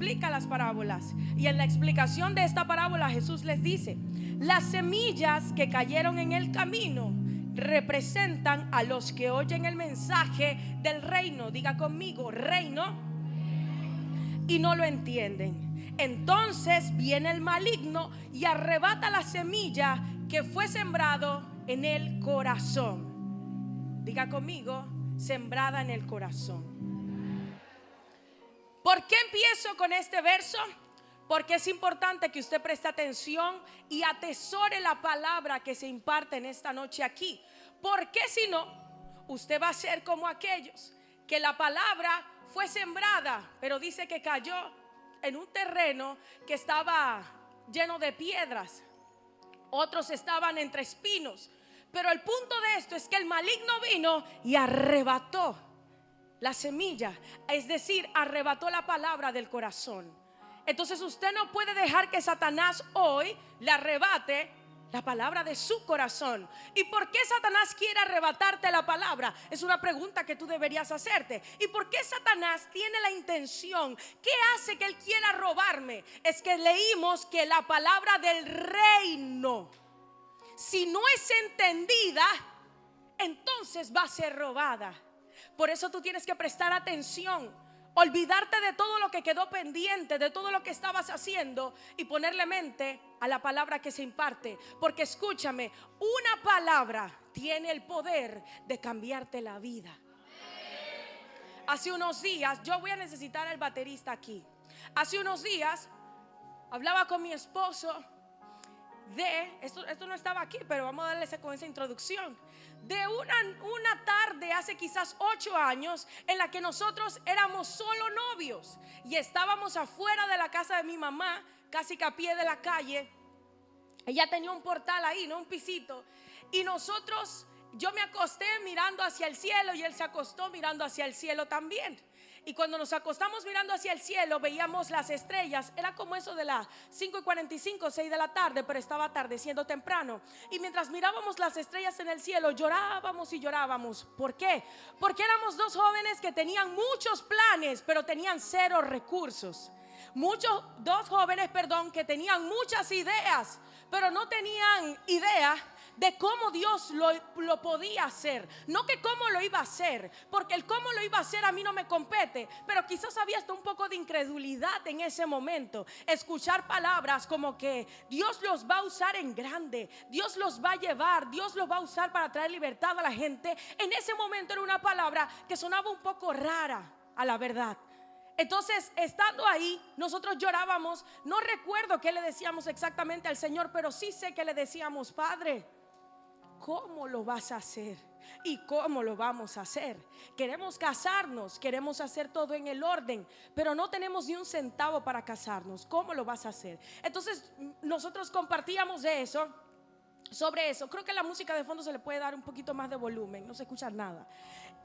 explica las parábolas. Y en la explicación de esta parábola Jesús les dice: las semillas que cayeron en el camino representan a los que oyen el mensaje del reino. Diga conmigo, reino. Y no lo entienden. Entonces viene el maligno y arrebata la semilla que fue sembrado en el corazón. Diga conmigo, sembrada en el corazón. ¿Por qué empiezo con este verso? Porque es importante que usted preste atención y atesore la palabra que se imparte en esta noche aquí. Porque si no, usted va a ser como aquellos que la palabra fue sembrada, pero dice que cayó en un terreno que estaba lleno de piedras. Otros estaban entre espinos. Pero el punto de esto es que el maligno vino y arrebató la semilla, es decir, arrebató la palabra del corazón. Entonces usted no puede dejar que Satanás hoy le arrebate la palabra de su corazón. ¿Y por qué Satanás quiere arrebatarte la palabra? Es una pregunta que tú deberías hacerte. ¿Y por qué Satanás tiene la intención? ¿Qué hace que él quiera robarme? Es que leímos que la palabra del reino, si no es entendida, entonces va a ser robada. Por eso tú tienes que prestar atención, olvidarte de todo lo que quedó pendiente, de todo lo que estabas haciendo, y ponerle mente a la palabra que se imparte. Porque escúchame, una palabra tiene el poder de cambiarte la vida. Hace unos días, yo voy a necesitar al baterista aquí. Hace unos días hablaba con mi esposo de esto no estaba aquí, pero vamos a darle con esa introducción. De una tarde hace quizás 8 años en la que nosotros éramos solo novios y estábamos afuera de la casa de mi mamá, casi que a pie de la calle. Ella tenía un portal ahí, ¿no? Un pisito. Y yo me acosté mirando hacia el cielo y él se acostó mirando hacia el cielo también. Y cuando nos acostamos mirando hacia el cielo, veíamos las estrellas. Era como eso de las 5:45, 6 de la tarde, pero estaba atardeciendo temprano. Y mientras mirábamos las estrellas en el cielo, llorábamos y llorábamos. ¿Por qué? Porque éramos dos jóvenes que tenían muchos planes, pero tenían 0 recursos. Dos jóvenes que tenían muchas ideas, pero no tenían idea de cómo Dios lo podía hacer. No que cómo lo iba a hacer, porque el cómo lo iba a hacer a mí no me compete. Pero quizás había hasta un poco de incredulidad en ese momento. Escuchar palabras como que Dios los va a usar en grande, Dios los va a llevar, Dios los va a usar para traer libertad a la gente. En ese momento era una palabra que sonaba un poco rara a la verdad. Entonces, estando ahí, nosotros llorábamos. No recuerdo qué le decíamos exactamente al Señor, pero sí sé que le decíamos: Padre, ¿cómo lo vas a hacer? ¿Y cómo lo vamos a hacer? Queremos casarnos, queremos hacer todo en el orden, pero no tenemos ni un centavo para casarnos. ¿Cómo lo vas a hacer? Entonces, nosotros compartíamos de eso. Sobre eso, creo que la música de fondo se le puede dar un poquito más de volumen, no se escucha nada.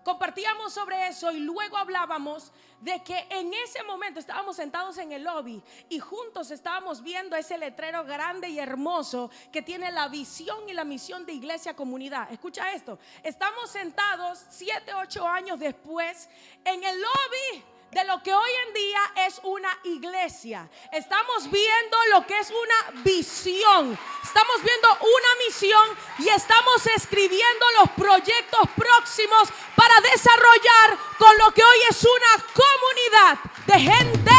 Compartíamos sobre eso y luego hablábamos de que en ese momento estábamos sentados en el lobby y juntos estábamos viendo ese letrero grande y hermoso que tiene la visión y la misión de Iglesia Comunidad. Escucha esto, estamos sentados 7, 8 años después en el lobby de lo que hoy en día es una iglesia. Estamos viendo lo que es una visión, estamos viendo una misión y estamos escribiendo los proyectos próximos para desarrollar con lo que hoy es una comunidad de gente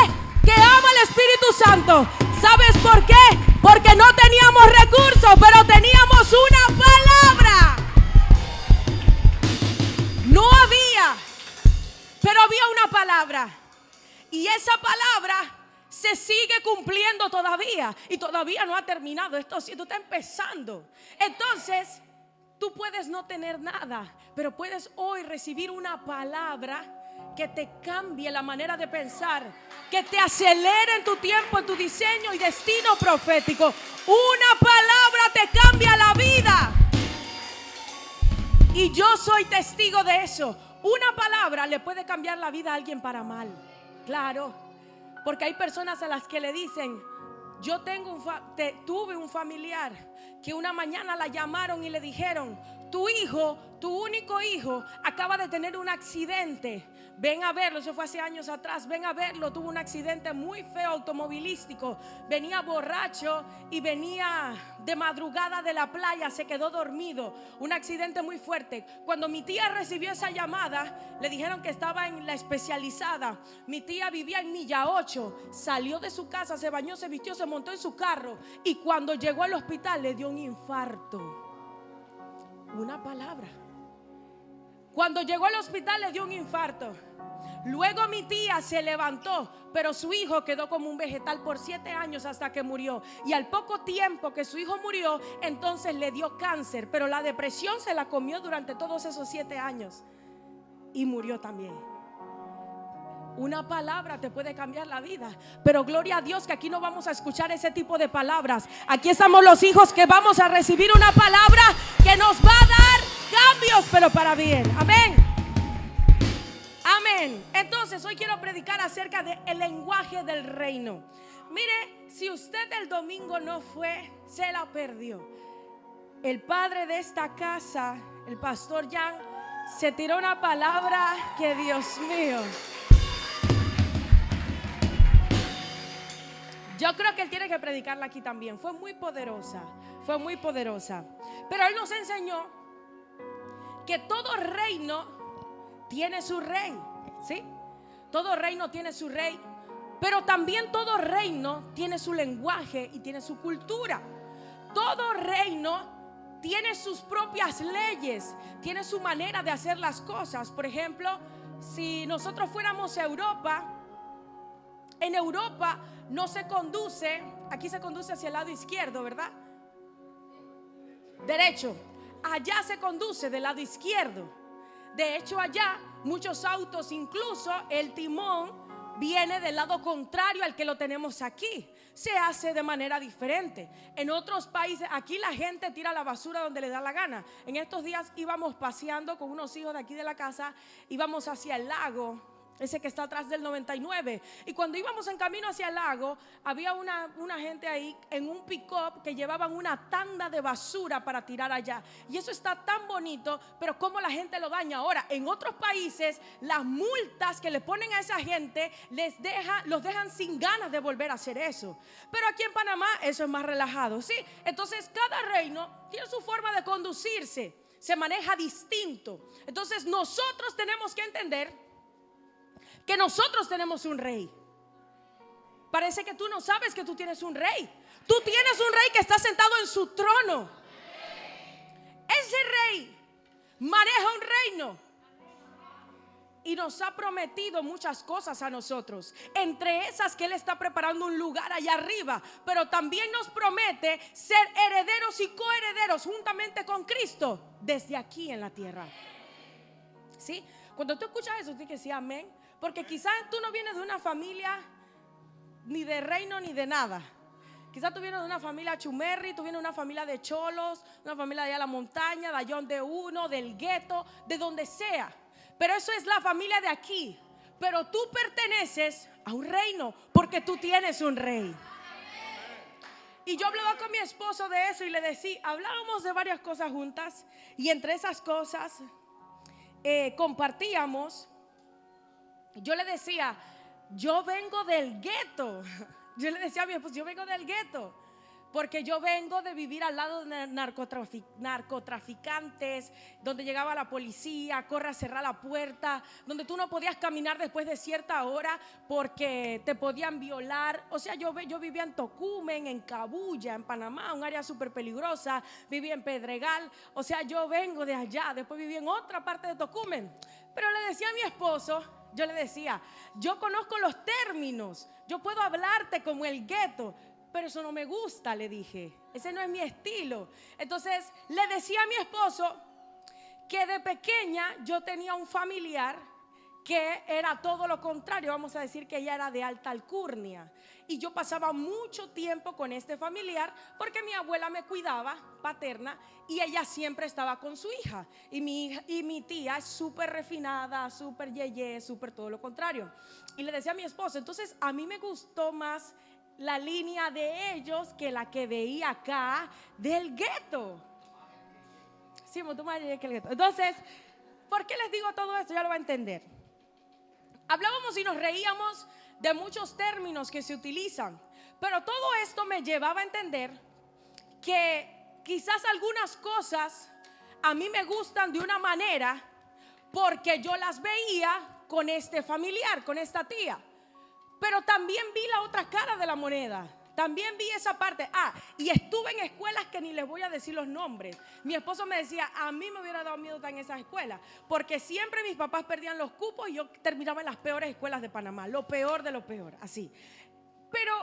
que ama al Espíritu Santo. ¿Sabes por qué? Porque no teníamos recursos, pero teníamos una palabra. No había, pero había una palabra. Y esa palabra se sigue cumpliendo todavía. Y todavía no ha terminado. Esto está empezando. Entonces, tú puedes no tener nada, pero puedes hoy recibir una palabra que te cambie la manera de pensar, que te acelere en tu tiempo, en tu diseño y destino profético. Una palabra te cambia la vida. Y yo soy testigo de eso. Una palabra le puede cambiar la vida a alguien para mal. Claro, porque hay personas a las que le dicen: yo tuve un familiar que una mañana la llamaron y le dijeron: tu hijo, tu único hijo, acaba de tener un accidente. Ven a verlo, eso fue hace años atrás. Ven a verlo, tuvo un accidente muy feo automovilístico. Venía borracho y venía de madrugada de la playa, se quedó dormido. Un accidente muy fuerte. Cuando mi tía recibió esa llamada, le dijeron que estaba en la especializada. Mi tía vivía en Milla 8, salió de su casa, se bañó, se vistió, se montó en su carro, y cuando llegó al hospital le dio un infarto. Una palabra. Cuando llegó al hospital le dio un infarto. Luego mi tía se levantó, pero su hijo quedó como un vegetal por 7 años hasta que murió. Y al poco tiempo que su hijo murió, entonces le dio cáncer, pero la depresión se la comió durante todos esos 7 años y murió también. Una palabra te puede cambiar la vida, pero gloria a Dios que aquí no vamos a escuchar ese tipo de palabras. Aquí estamos los hijos que vamos a recibir una palabra que nos va a dar cambios, pero para bien. Amén. Amén. Entonces hoy quiero predicar acerca del lenguaje del reino. Mire, si usted el domingo no fue, se la perdió. El padre de esta casa, el pastor Jan, se tiró una palabra que, Dios mío, yo creo que él tiene que predicarla aquí también. Fue muy poderosa, fue muy poderosa. Pero él nos enseñó que todo reino tiene su rey, ¿sí? Todo reino tiene su rey, pero también todo reino tiene su lenguaje y tiene su cultura. Todo reino tiene sus propias leyes, tiene su manera de hacer las cosas. Por ejemplo, si nosotros fuéramos a Europa, en Europa no se conduce, aquí se conduce hacia el lado izquierdo, ¿verdad? Derecho. Allá se conduce del lado izquierdo. De hecho, allá muchos autos, incluso el timón viene del lado contrario al que lo tenemos aquí. Se hace de manera diferente. En otros países, aquí la gente tira la basura donde le da la gana. En estos días íbamos paseando con unos hijos de aquí de la casa, íbamos hacia el lago, ese que está atrás del 99. Y cuando íbamos en camino hacia el lago, había una gente ahí en un pick-up que llevaban una tanda de basura para tirar allá. Y eso está tan bonito, pero cómo la gente lo daña. Ahora, en otros países, las multas que le ponen a esa gente los dejan sin ganas de volver a hacer eso. Pero aquí en Panamá eso es más relajado, ¿sí? Entonces cada reino tiene su forma de conducirse, se maneja distinto. Entonces nosotros tenemos que entender que nosotros tenemos un rey. Parece que tú no sabes que tú tienes un rey. Tú tienes un rey que está sentado en su trono. Ese rey maneja un reino y nos ha prometido muchas cosas a nosotros. Entre esas que Él está preparando un lugar allá arriba, pero también nos promete ser herederos y coherederos juntamente con Cristo desde aquí en la tierra. ¿Sí? Cuando tú escuchas eso, tú tienes que decir amén. Porque quizás tú no vienes de una familia ni de reino ni de nada. Quizás tú vienes de una familia chumerri, tú vienes de una familia de cholos, una familia de allá a la montaña, de allá donde uno, del gueto, de donde sea. Pero eso es la familia de aquí. Pero tú perteneces a un reino porque tú tienes un rey. Y yo hablaba con mi esposo de eso y le decía, hablábamos de varias cosas juntas. Y entre esas cosas compartíamos. Yo le decía, yo vengo del gueto. Yo le decía a mi esposo, yo vengo del gueto, porque yo vengo de vivir al lado de narcotraficantes, donde llegaba la policía, corre a cerrar la puerta, donde tú no podías caminar después de cierta hora porque te podían violar. O sea, yo vivía en Tocumen, en Cabuya, en Panamá, un área súper peligrosa. Vivía en Pedregal. O sea, yo vengo de allá. Después viví en otra parte de Tocumen. Pero le decía a mi esposo, yo le decía, yo conozco los términos, yo puedo hablarte como el gueto, pero eso no me gusta, le dije, ese no es mi estilo. Entonces le decía a mi esposo que de pequeña yo tenía un familiar que era todo lo contrario. Vamos a decir que ella era de alta alcurnia, y yo pasaba mucho tiempo con este familiar porque mi abuela me cuidaba, paterna, y ella siempre estaba con su hija. Y mi tía es súper refinada, súper yeye, súper todo lo contrario. Y le decía a mi esposo, entonces a mí me gustó más la línea de ellos que la que veía acá del gueto. Entonces, ¿por qué les digo todo esto? Ya lo va a entender. Hablábamos y nos reíamos de muchos términos que se utilizan, pero todo esto me llevaba a entender que quizás algunas cosas a mí me gustan de una manera porque yo las veía con este familiar, con esta tía, pero también vi la otra cara de la moneda. También vi esa parte. Y estuve en escuelas que ni les voy a decir los nombres. Mi esposo me decía, a mí me hubiera dado miedo estar en esas escuelas, porque siempre mis papás perdían los cupos y yo terminaba en las peores escuelas de Panamá. Lo peor de lo peor, así. Pero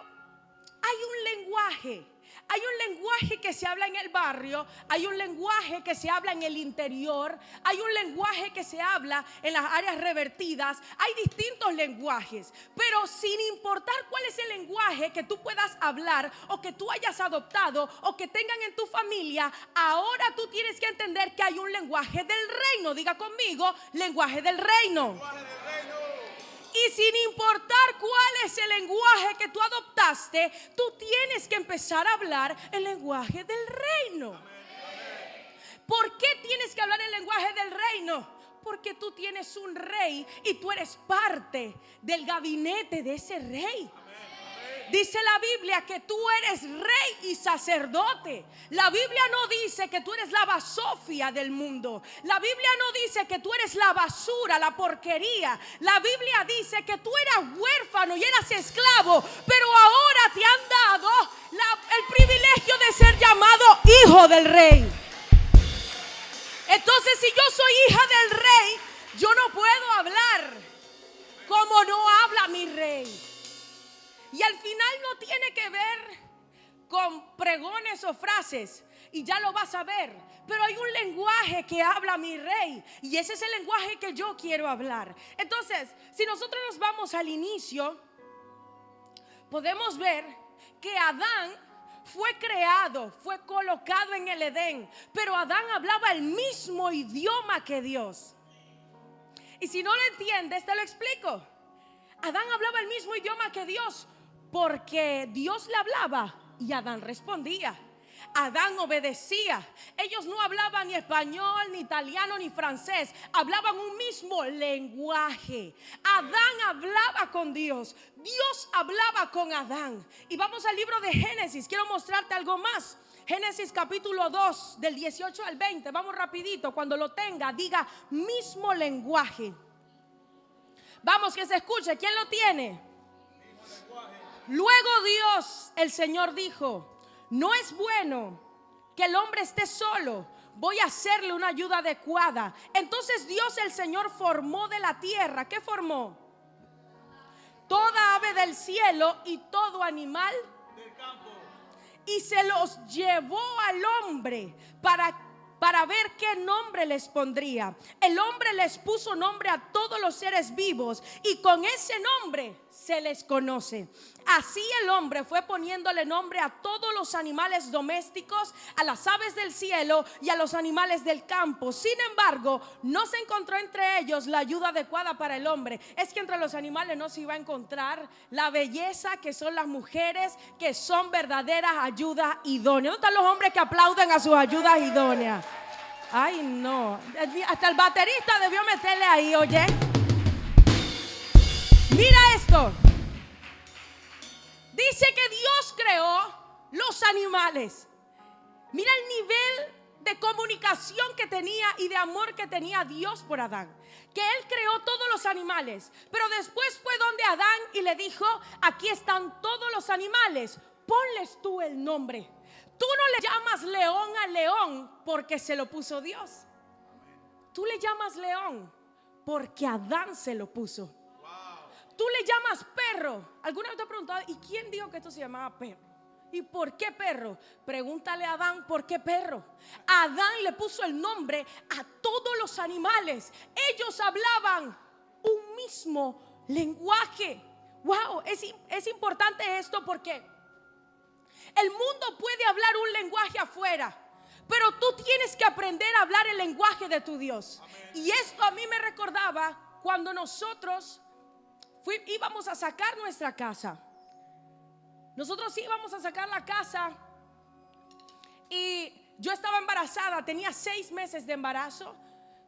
hay un lenguaje. Hay un lenguaje que se habla en el barrio, hay un lenguaje que se habla en el interior, hay un lenguaje que se habla en las áreas revertidas, hay distintos lenguajes, pero sin importar cuál es el lenguaje que tú puedas hablar o que tú hayas adoptado o que tengan en tu familia, ahora tú tienes que entender que hay un lenguaje del reino. Diga conmigo, lenguaje del reino. Y sin importar cuál es el lenguaje que tú adoptaste, tú tienes que empezar a hablar el lenguaje del reino. ¿Por qué tienes que hablar el lenguaje del reino? Porque tú tienes un rey y tú eres parte del gabinete de ese rey. Dice la Biblia que tú eres rey y sacerdote. La Biblia no dice que tú eres la basofia del mundo. La Biblia no dice que tú eres la basura, la porquería. La Biblia dice que tú eras huérfano y eras esclavo, pero ahora te han dado el privilegio de ser llamado hijo del rey. Entonces, si yo soy hija del rey, yo no puedo hablar como no habla mi rey. Y al final no tiene que ver con pregones o frases, y ya lo vas a ver, pero hay un lenguaje que habla mi rey, y ese es el lenguaje que yo quiero hablar. Entonces, si nosotros nos vamos al inicio, podemos ver que Adán fue creado, fue colocado en el Edén, pero Adán hablaba el mismo idioma que Dios. Y si no lo entiendes, te lo explico. Adán hablaba el mismo idioma que Dios, porque Dios le hablaba y Adán respondía. Adán obedecía. Ellos no hablaban ni español, ni italiano, ni francés. Hablaban un mismo lenguaje. Adán hablaba con Dios. Dios hablaba con Adán. Y vamos al libro de Génesis. Quiero mostrarte algo más. Génesis capítulo 2, del 18 al 20. Vamos rapidito. Cuando lo tenga, diga mismo lenguaje. Vamos, que se escuche. ¿Quién lo tiene? Luego Dios, el Señor, dijo: no es bueno que el hombre esté solo, voy a hacerle una ayuda adecuada. Entonces Dios, el Señor, formó de la tierra. ¿Qué formó? Toda ave del cielo y todo animal del campo, y se los llevó al hombre para ver qué nombre les pondría. El hombre les puso nombre a todos los seres vivos, y con ese nombre se les conoce. Así el hombre fue poniéndole nombre a todos los animales domésticos, a las aves del cielo y a los animales del campo. Sin embargo, no se encontró entre ellos la ayuda adecuada para el hombre. Es que entre los animales no se iba a encontrar la belleza que son las mujeres, que son verdaderas ayudas idóneas. ¿Dónde están los hombres que aplauden a sus ayudas idóneas? Ay, no. Hasta el baterista debió meterle ahí, oye. Mira esto. Dice que Dios creó los animales. Mira el nivel de comunicación que tenía y de amor que tenía Dios por Adán. Que Él creó todos los animales, pero después fue donde Adán y le dijo: aquí están todos los animales, ponles tú el nombre. Tú no le llamas león al león porque se lo puso Dios. Tú le llamas león porque Adán se lo puso. Tú le llamas perro. ¿Alguna vez te he preguntado: ¿y quién dijo que esto se llamaba perro? ¿Y por qué perro? Pregúntale a Adán por qué perro. Adán le puso el nombre a todos los animales. Ellos hablaban un mismo lenguaje. Wow, es importante esto, porque el mundo puede hablar un lenguaje afuera, pero tú tienes que aprender a hablar el lenguaje de tu Dios. Amén. Y esto a mí me recordaba cuando nosotros íbamos a sacar nuestra casa. Nosotros íbamos a sacar la casa y Yo estaba embarazada, tenía 6 meses de embarazo,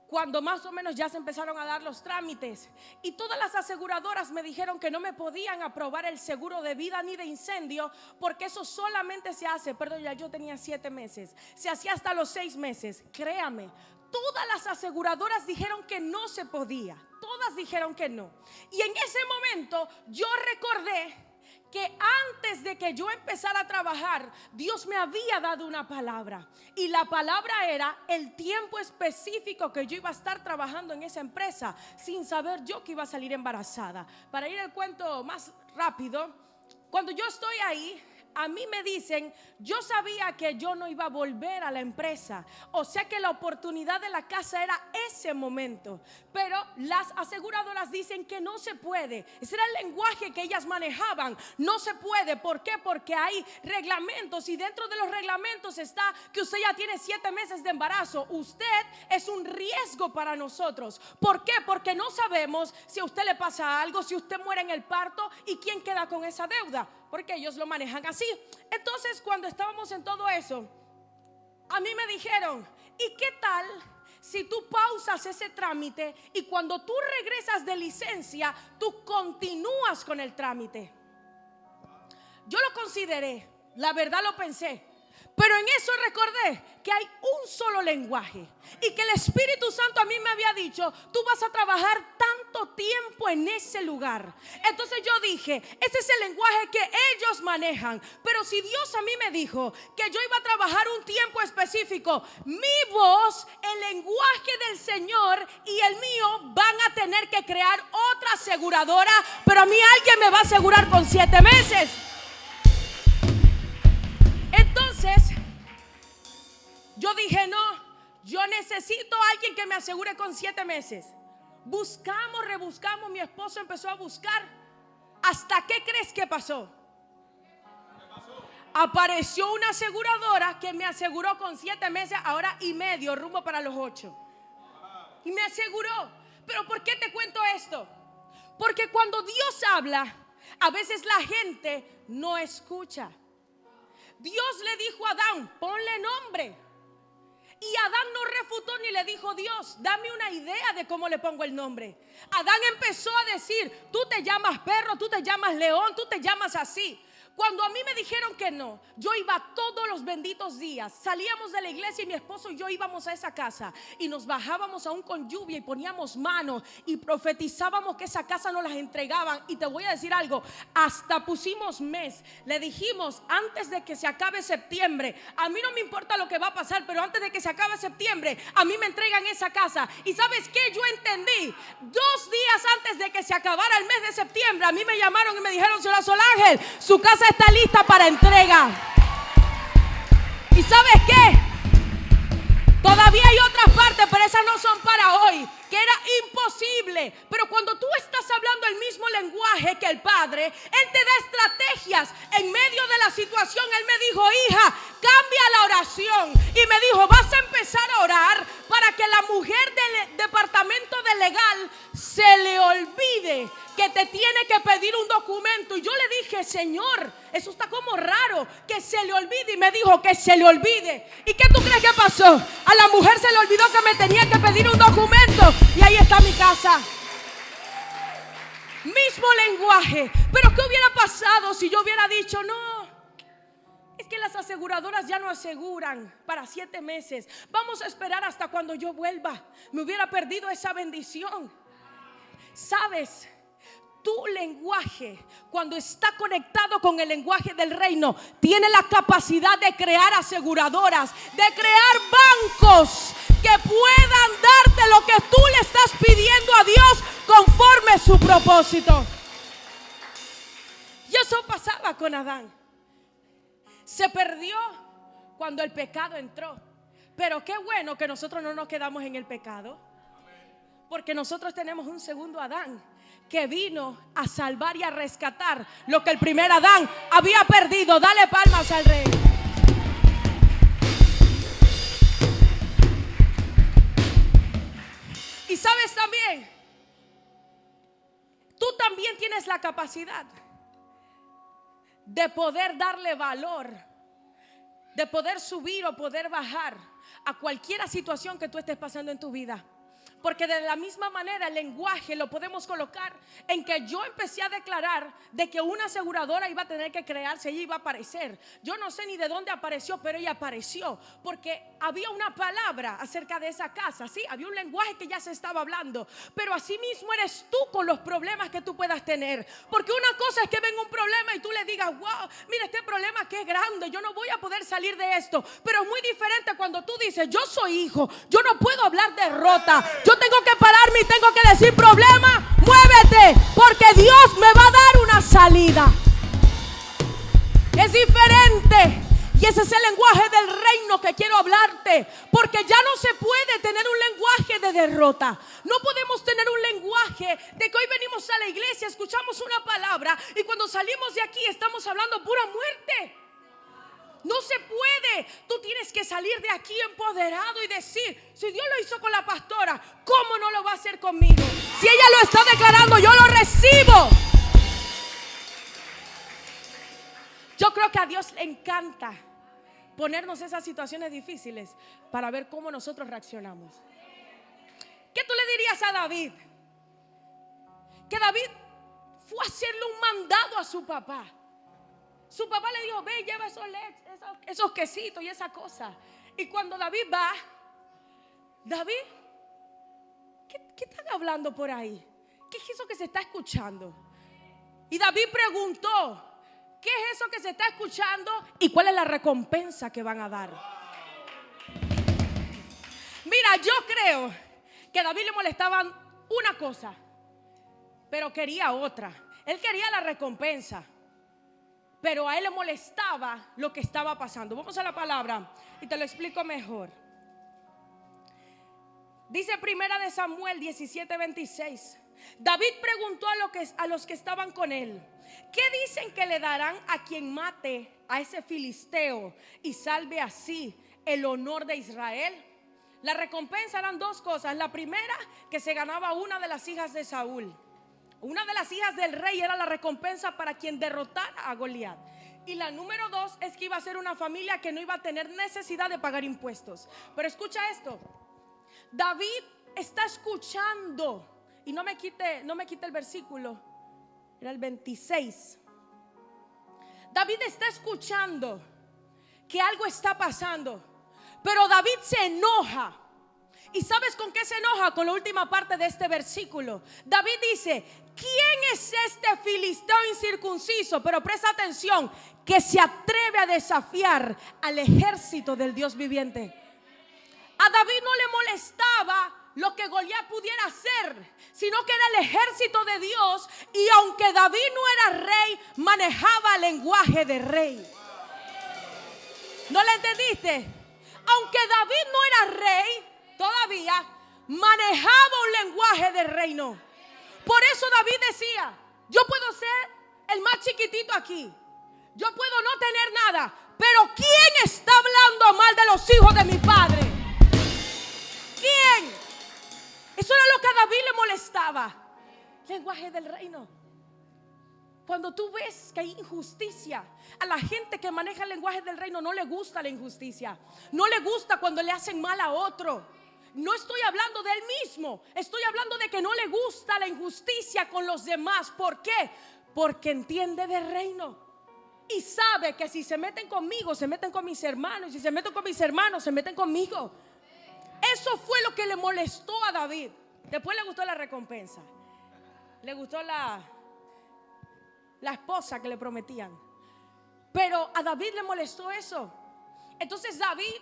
cuando más o menos ya se empezaron a dar los trámites. Y todas las aseguradoras me dijeron que no me podían aprobar el seguro de vida ni de incendio, porque eso solamente se hace, perdón, ya yo tenía 7 meses, se hacía hasta los 6 meses. Créame, todas las aseguradoras dijeron que no se podía. Todas dijeron que no. Y en ese momento yo recordé que antes de que yo empezara a trabajar, Dios me había dado una palabra. Y la palabra era el tiempo específico que yo iba a estar trabajando en esa empresa, sin saber yo que iba a salir embarazada. Para ir al cuento más rápido, cuando yo estoy ahí, a mí me dicen, yo sabía que yo no iba a volver a la empresa, o sea que la oportunidad de la casa era ese momento, pero las aseguradoras dicen que no se puede. Ese era el lenguaje que ellas manejaban. No se puede. ¿Por qué? Porque hay reglamentos, y dentro de los reglamentos está que usted ya tiene 7 meses de embarazo. Usted es un riesgo para nosotros. ¿Por qué? Porque no sabemos si a usted le pasa algo, si usted muere en el parto, y quién queda con esa deuda, porque ellos lo manejan así. Entonces, cuando estábamos en todo eso, a mí me dijeron, ¿y qué tal si tú pausas ese trámite y cuando tú regresas de licencia, tú continúas con el trámite? Yo lo consideré, la verdad lo pensé, pero en eso recordé que hay un solo lenguaje y que el Espíritu Santo a mí me había dicho, tú vas a trabajar tanto tiempo en ese lugar. Entonces yo dije, ese es el lenguaje que ellos manejan, pero si Dios a mí me dijo que yo iba a trabajar un tiempo específico, mi voz, el lenguaje del Señor y el mío van a tener que crear otra aseguradora, pero a mí alguien me va a asegurar con 7 meses. Entonces yo dije, no, yo necesito a alguien que me asegure con 7 meses. Buscamos, rebuscamos, mi esposo empezó a buscar. ¿Hasta qué crees que pasó? Apareció una aseguradora que me aseguró con 7 meses, ahora y medio, rumbo para los 8. Y me aseguró. ¿Pero por qué te cuento esto? Porque cuando Dios habla, a veces la gente no escucha. Dios le dijo a Adán, ponle nombre. Y Adán no refutó ni le dijo, Dios, dame una idea de cómo le pongo el nombre. Adán empezó a decir, tú te llamas perro, tú te llamas león, tú te llamas así. Cuando a mí me dijeron que no, yo iba todos los benditos días. Salíamos de la iglesia y mi esposo y yo íbamos a esa casa y nos bajábamos aún con lluvia y poníamos manos y profetizábamos que esa casa nos las entregaban. Y te voy a decir algo, hasta pusimos mes. Le dijimos, antes de que se acabe septiembre, a mí no me importa lo que va a pasar, pero antes de que se acabe septiembre, a mí me entregan esa casa. Y ¿sabes qué? Yo entendí, 2 días antes de que se acabara el mes de septiembre, a mí me llamaron y me dijeron, señora Solángel, su casa está lista para entrega. ¿Y sabes qué? Todavía hay otras partes, pero esas no son para hoy, que era imposible. Pero cuando tú estás hablando el mismo lenguaje que el Padre, Él te da estrategias en medio de la situación. Él me dijo, hija, cambia la oración. Y me dijo, vas a empezar a orar para que la mujer del departamento de legal se le olvide que te tiene que pedir un documento. Y yo le dije, Señor, eso está como raro, que se le olvide. Y me dijo que se le olvide. ¿Y qué tú crees que pasó? A la mujer se le olvidó que me tenía que pedir un documento. Y ahí está mi casa. Mismo lenguaje. Pero ¿qué hubiera pasado si yo hubiera dicho, no, es que las aseguradoras ya no aseguran para 7 meses, vamos a esperar hasta cuando yo vuelva? Me hubiera perdido esa bendición. ¿Sabes? Tu lenguaje, cuando está conectado con el lenguaje del reino, tiene la capacidad de crear aseguradoras, de crear bancos que puedan darte lo que tú le estás pidiendo a Dios conforme a su propósito. Y eso pasaba con Adán. Se perdió cuando el pecado entró. Pero qué bueno que nosotros no nos quedamos en el pecado, porque nosotros tenemos un segundo Adán que vino a salvar y a rescatar lo que el primer Adán había perdido. Dale palmas al Rey. Y sabes también, tú también tienes la capacidad de poder darle valor de poder subir o poder bajar a cualquier situación que tú estés pasando en tu vida. Porque de la misma manera el lenguaje lo podemos colocar en que yo empecé a declarar de que una aseguradora iba a tener que crearse, ella iba a aparecer. Yo no sé ni de dónde apareció, pero ella apareció porque había una palabra acerca de esa casa, ¿sí? Había un lenguaje que ya se estaba hablando. Pero así mismo eres tú con los problemas que tú puedas tener. Porque una cosa es que venga un problema y tú le digas, wow, mira este problema que es grande, yo no voy a poder salir de esto. Pero es muy diferente cuando tú dices, yo soy hijo, yo no puedo hablar derrota. Yo tengo que pararme y tengo que decir, problema, muévete, porque Dios me va a dar una salida. Es diferente. Y ese es el lenguaje del reino que quiero hablarte. Porque ya no se puede tener un lenguaje de derrota. No podemos tener un lenguaje de que hoy venimos a la iglesia, escuchamos una palabra y cuando salimos de aquí estamos hablando pura muerte. No se puede. Tú tienes que salir de aquí empoderado y decir, si Dios lo hizo con la pastora, ¿cómo no lo va a hacer conmigo? Si ella lo está declarando, yo lo recibo. Yo creo que a Dios le encanta ponernos esas situaciones difíciles para ver cómo nosotros reaccionamos. ¿Qué tú le dirías a David? Que David fue a hacerle un mandado a su papá. Su papá le dijo, ve, lleva esos quesitos y esa cosa. Y cuando David va, David, ¿qué están hablando por ahí? ¿Qué es eso que se está escuchando? Y David preguntó, ¿qué es eso que se está escuchando? ¿Y cuál es la recompensa que van a dar? Mira, yo creo que a David le molestaban una cosa, pero quería otra. Él quería la recompensa, pero a él le molestaba lo que estaba pasando. Vamos a la palabra y te lo explico mejor. Dice Primera de Samuel 17:26. David preguntó a los que estaban con él, ¿qué dicen que le darán a quien mate a ese filisteo y salve así el honor de Israel? La recompensa eran dos cosas. La primera, que se ganaba una de las hijas de Saúl. Una de las hijas del rey era la recompensa para quien derrotara a Goliat. Y la número dos es que iba a ser una familia que no iba a tener necesidad de pagar impuestos. Pero escucha esto. David está escuchando. Y no me quite el versículo. Era el 26. David está escuchando que algo está pasando. Pero David se enoja. ¿Y sabes con qué se enoja? Con la última parte de este versículo. David dice, ¿quién es este filisteo incircunciso? Pero presta atención, que se atreve a desafiar al ejército del Dios viviente. A David no le molestaba lo que Goliat pudiera hacer, sino que era el ejército de Dios. Y aunque David no era rey, manejaba el lenguaje de rey. ¿No le entendiste? Aunque David no era rey, todavía manejaba un lenguaje de reino. Por eso David decía, yo puedo ser el más chiquitito aquí, yo puedo no tener nada, pero ¿quién está hablando mal de los hijos de mi padre? ¿Quién? Eso era lo que a David le molestaba. Lenguaje del reino. Cuando tú ves que hay injusticia, a la gente que maneja el lenguaje del reino no le gusta la injusticia. No le gusta cuando le hacen mal a otro. No estoy hablando de él mismo, estoy hablando de que no le gusta la injusticia con los demás. ¿Por qué? Porque entiende del reino y sabe que si se meten conmigo, se meten con mis hermanos. Y si se meten con mis hermanos, se meten conmigo. Eso fue lo que le molestó a David. Después le gustó la recompensa. Le gustó la esposa que le prometían. Pero a David le molestó eso. Entonces David,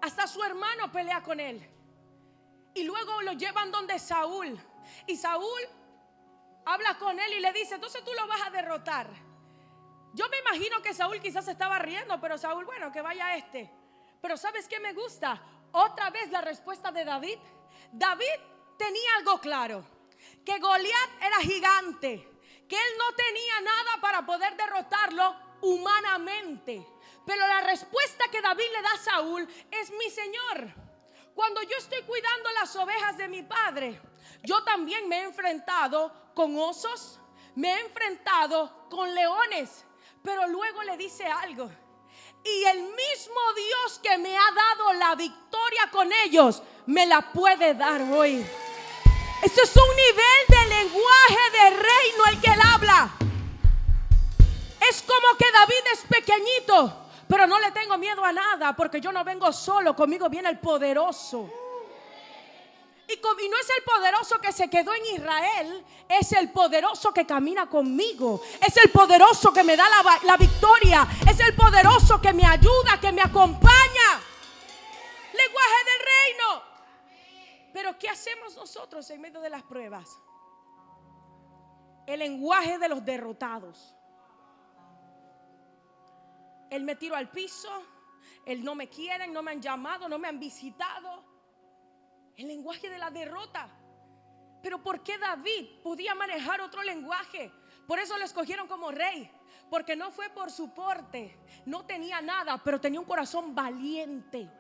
hasta su hermano pelea con él. Y luego lo llevan donde Saúl. Y Saúl habla con él y le dice, entonces tú lo vas a derrotar. Yo me imagino que Saúl quizás se estaba riendo, pero Saúl, bueno, que vaya este. Pero ¿sabes qué me gusta? Otra vez la respuesta de David. David tenía algo claro, que Goliat era gigante, que él no tenía nada para poder derrotarlo humanamente. Pero la respuesta que David le da a Saúl es, mi señor, cuando yo estoy cuidando las ovejas de mi padre, yo también me he enfrentado con osos, me he enfrentado con leones. Pero luego le dice algo, Y el mismo Dios que me ha dado la victoria con ellos, me la puede dar hoy. Este es un nivel de lenguaje de reino el que él habla. Es como que David es pequeñito, pero no le tengo miedo a nada, porque yo no vengo solo, conmigo viene el poderoso. Y no es el poderoso que se quedó en Israel, es el poderoso que camina conmigo. Es el poderoso que me da la victoria. Es el poderoso que me ayuda, que me acompaña. Lenguaje del reino. Pero ¿qué hacemos nosotros en medio de las pruebas? El lenguaje de los derrotados. Él me tiro al piso, él no me quieren, no me han llamado, no me han visitado. El lenguaje de la derrota. Pero ¿por qué David podía manejar otro lenguaje? Por eso lo escogieron como rey, porque no fue por su porte, no tenía nada, pero tenía un corazón valiente.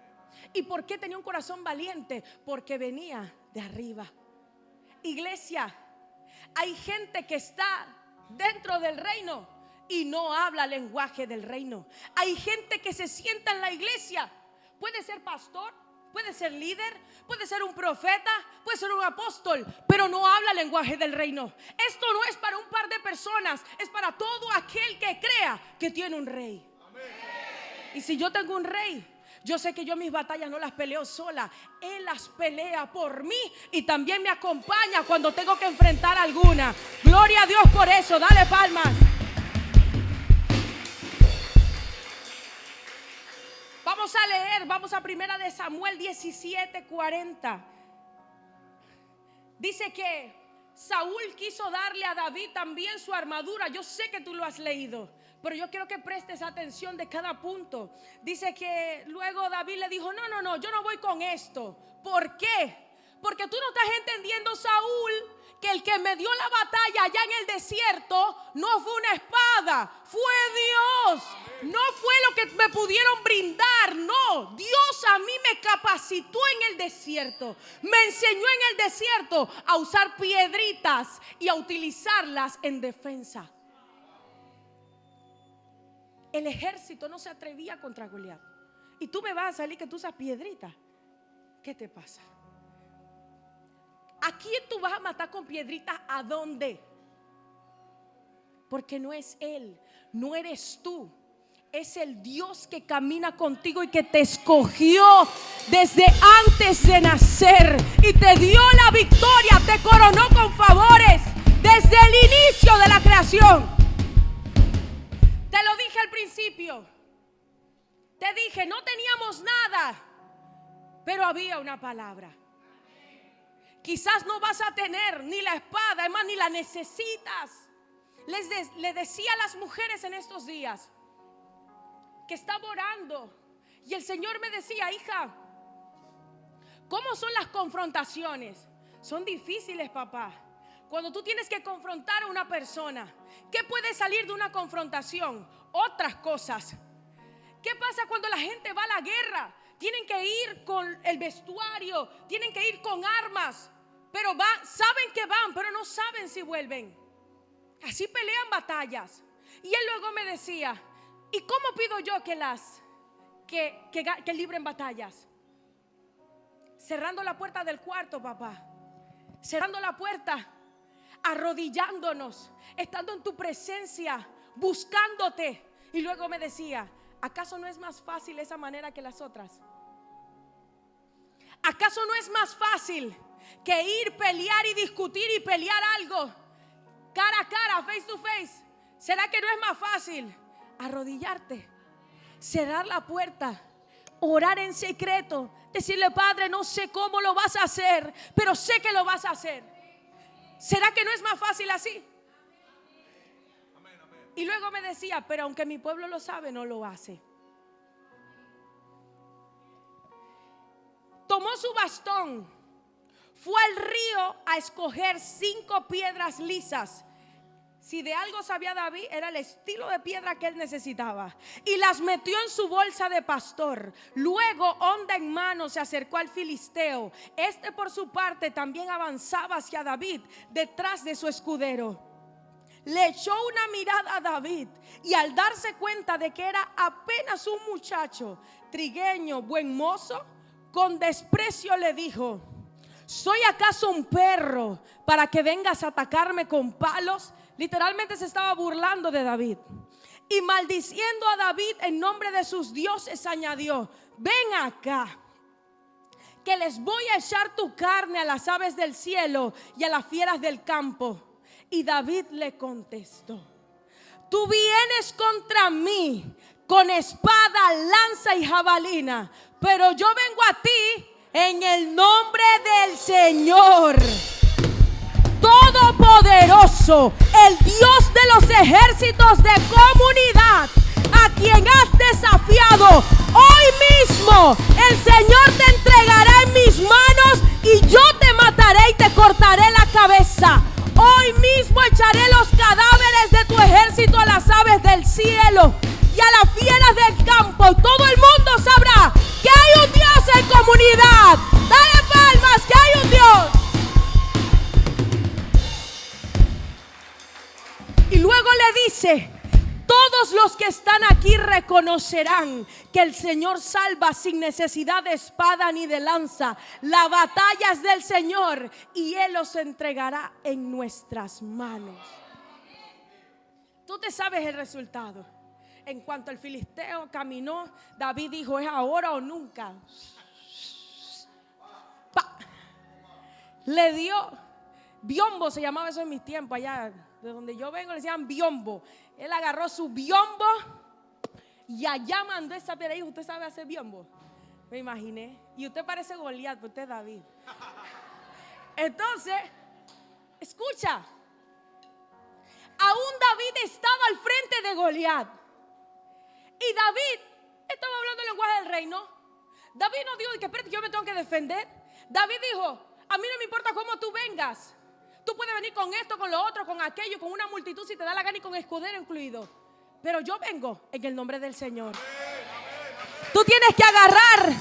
¿Y por qué tenía un corazón valiente? Porque venía de arriba. Iglesia, hay gente que está dentro del reino y no habla lenguaje del reino. Hay gente que se sienta en la iglesia, puede ser pastor, puede ser líder, puede ser un profeta, puede ser un apóstol, pero no habla lenguaje del reino. Esto no es para un par de personas, es para todo aquel que crea que tiene un rey. Amén. Y si yo tengo un rey, yo sé que yo mis batallas no las peleo sola. Él las pelea por mí y también me acompaña cuando tengo que enfrentar alguna. Gloria a Dios por eso, dale palmas. Vamos a leer, vamos a 1 de Samuel 17:40. Dice que Saúl quiso darle a David también su armadura. Yo sé que tú lo has leído, pero yo quiero que prestes atención de cada punto. Dice que luego David le dijo, no, yo no voy con esto. ¿Por qué? Porque tú no estás entendiendo, Saúl, que el que me dio la batalla allá en el desierto no fue una espada, fue Dios. No fue lo que me pudieron brindar, no. Dios a mí me capacitó en el desierto. Me enseñó en el desierto a usar piedritas y a utilizarlas en defensa. El ejército no se atrevía contra Goliat. Y tú me vas a salir que tú usas piedritas. ¿Qué te pasa? ¿A quién tú vas a matar con piedritas? ¿A dónde? Porque no es él, no eres tú. Es el Dios que camina contigo y que te escogió desde antes de nacer y te dio la victoria, te coronó con favores desde el inicio de la creación. Te lo dije al principio. Te dije, no teníamos nada, pero había una palabra. Quizás no vas a tener ni la espada, además ni la necesitas. Le decía a las mujeres en estos días que estaba orando y el Señor me decía, hija, ¿cómo son las confrontaciones? Son difíciles, papá. Cuando tú tienes que confrontar a una persona, ¿qué puede salir de una confrontación? Otras cosas. ¿Qué pasa cuando la gente va a la guerra? Tienen que ir con el vestuario, tienen que ir con armas, pero saben que van, pero no saben si vuelven. Así pelean batallas. Y él luego me decía, ¿y cómo pido yo que libren batallas? Cerrando la puerta del cuarto, papá. Cerrando la puerta, arrodillándonos, estando en tu presencia, buscándote. Y luego me decía, ¿acaso no es más fácil esa manera que las otras? ¿Acaso no es más fácil que ir, pelear y discutir y pelear algo cara a cara, face to face? ¿Será que no es más fácil arrodillarte, cerrar la puerta, orar en secreto, decirle, Padre, no sé cómo lo vas a hacer, pero sé que lo vas a hacer? ¿Será que no es más fácil así? Y luego me decía, pero aunque mi pueblo lo sabe, no lo hace. Tomó su bastón, fue al río a escoger 5 piedras lisas. Si de algo sabía David, era el estilo de piedra que él necesitaba. Y las metió en su bolsa de pastor. Luego, honda en mano, se acercó al filisteo. Este por su parte también avanzaba hacia David detrás de su escudero. Le echó una mirada a David Y al darse cuenta de que era apenas un muchacho trigueño, buen mozo, con desprecio le dijo: ¿soy acaso un perro para que vengas a atacarme con palos? Literalmente se estaba burlando de David. Y maldiciendo a David en nombre de sus dioses añadió: ven acá, que les voy a echar tu carne a las aves del cielo y a las fieras del campo. Y David le contestó: tú vienes contra mí con espada, lanza y jabalina, pero yo vengo a ti en el nombre del Señor Todopoderoso, el Dios de los ejércitos de comunidad, a quien has desafiado. Hoy mismo el Señor te entregará en mis manos y yo te mataré y te cortaré la cabeza. Hoy mismo echaré los cadáveres de tu ejército a las aves del cielo y a las fieras del campo. Todo el mundo sabrá que hay un Dios en comunidad. Dale palmas, que hay un Dios. Y luego le dice: todos los que están aquí reconocerán que el Señor salva sin necesidad de espada ni de lanza. La batalla es del Señor y Él los entregará en nuestras manos. Tú te sabes el resultado. En cuanto el filisteo caminó, David dijo: es ahora o nunca. ¡Pa! Le dio biombo, se llamaba eso en mis tiempos allá. De donde yo vengo le decían biombo. Él agarró su biombo y allá mandó esa piedra. Y dijo: ¿usted sabe hacer biombo? Me imaginé. Y usted parece Goliat, pero usted es David. Entonces, escucha. Aún David estaba al frente de Goliat. Y David estaba hablando el lenguaje del reino. David no dijo que espérate, yo me tengo que defender. David dijo: a mí no me importa cómo tú vengas. Tú puedes venir con esto, con lo otro, con aquello, con una multitud si te da la gana y con escudero incluido. Pero yo vengo en el nombre del Señor. Tú tienes que agarrar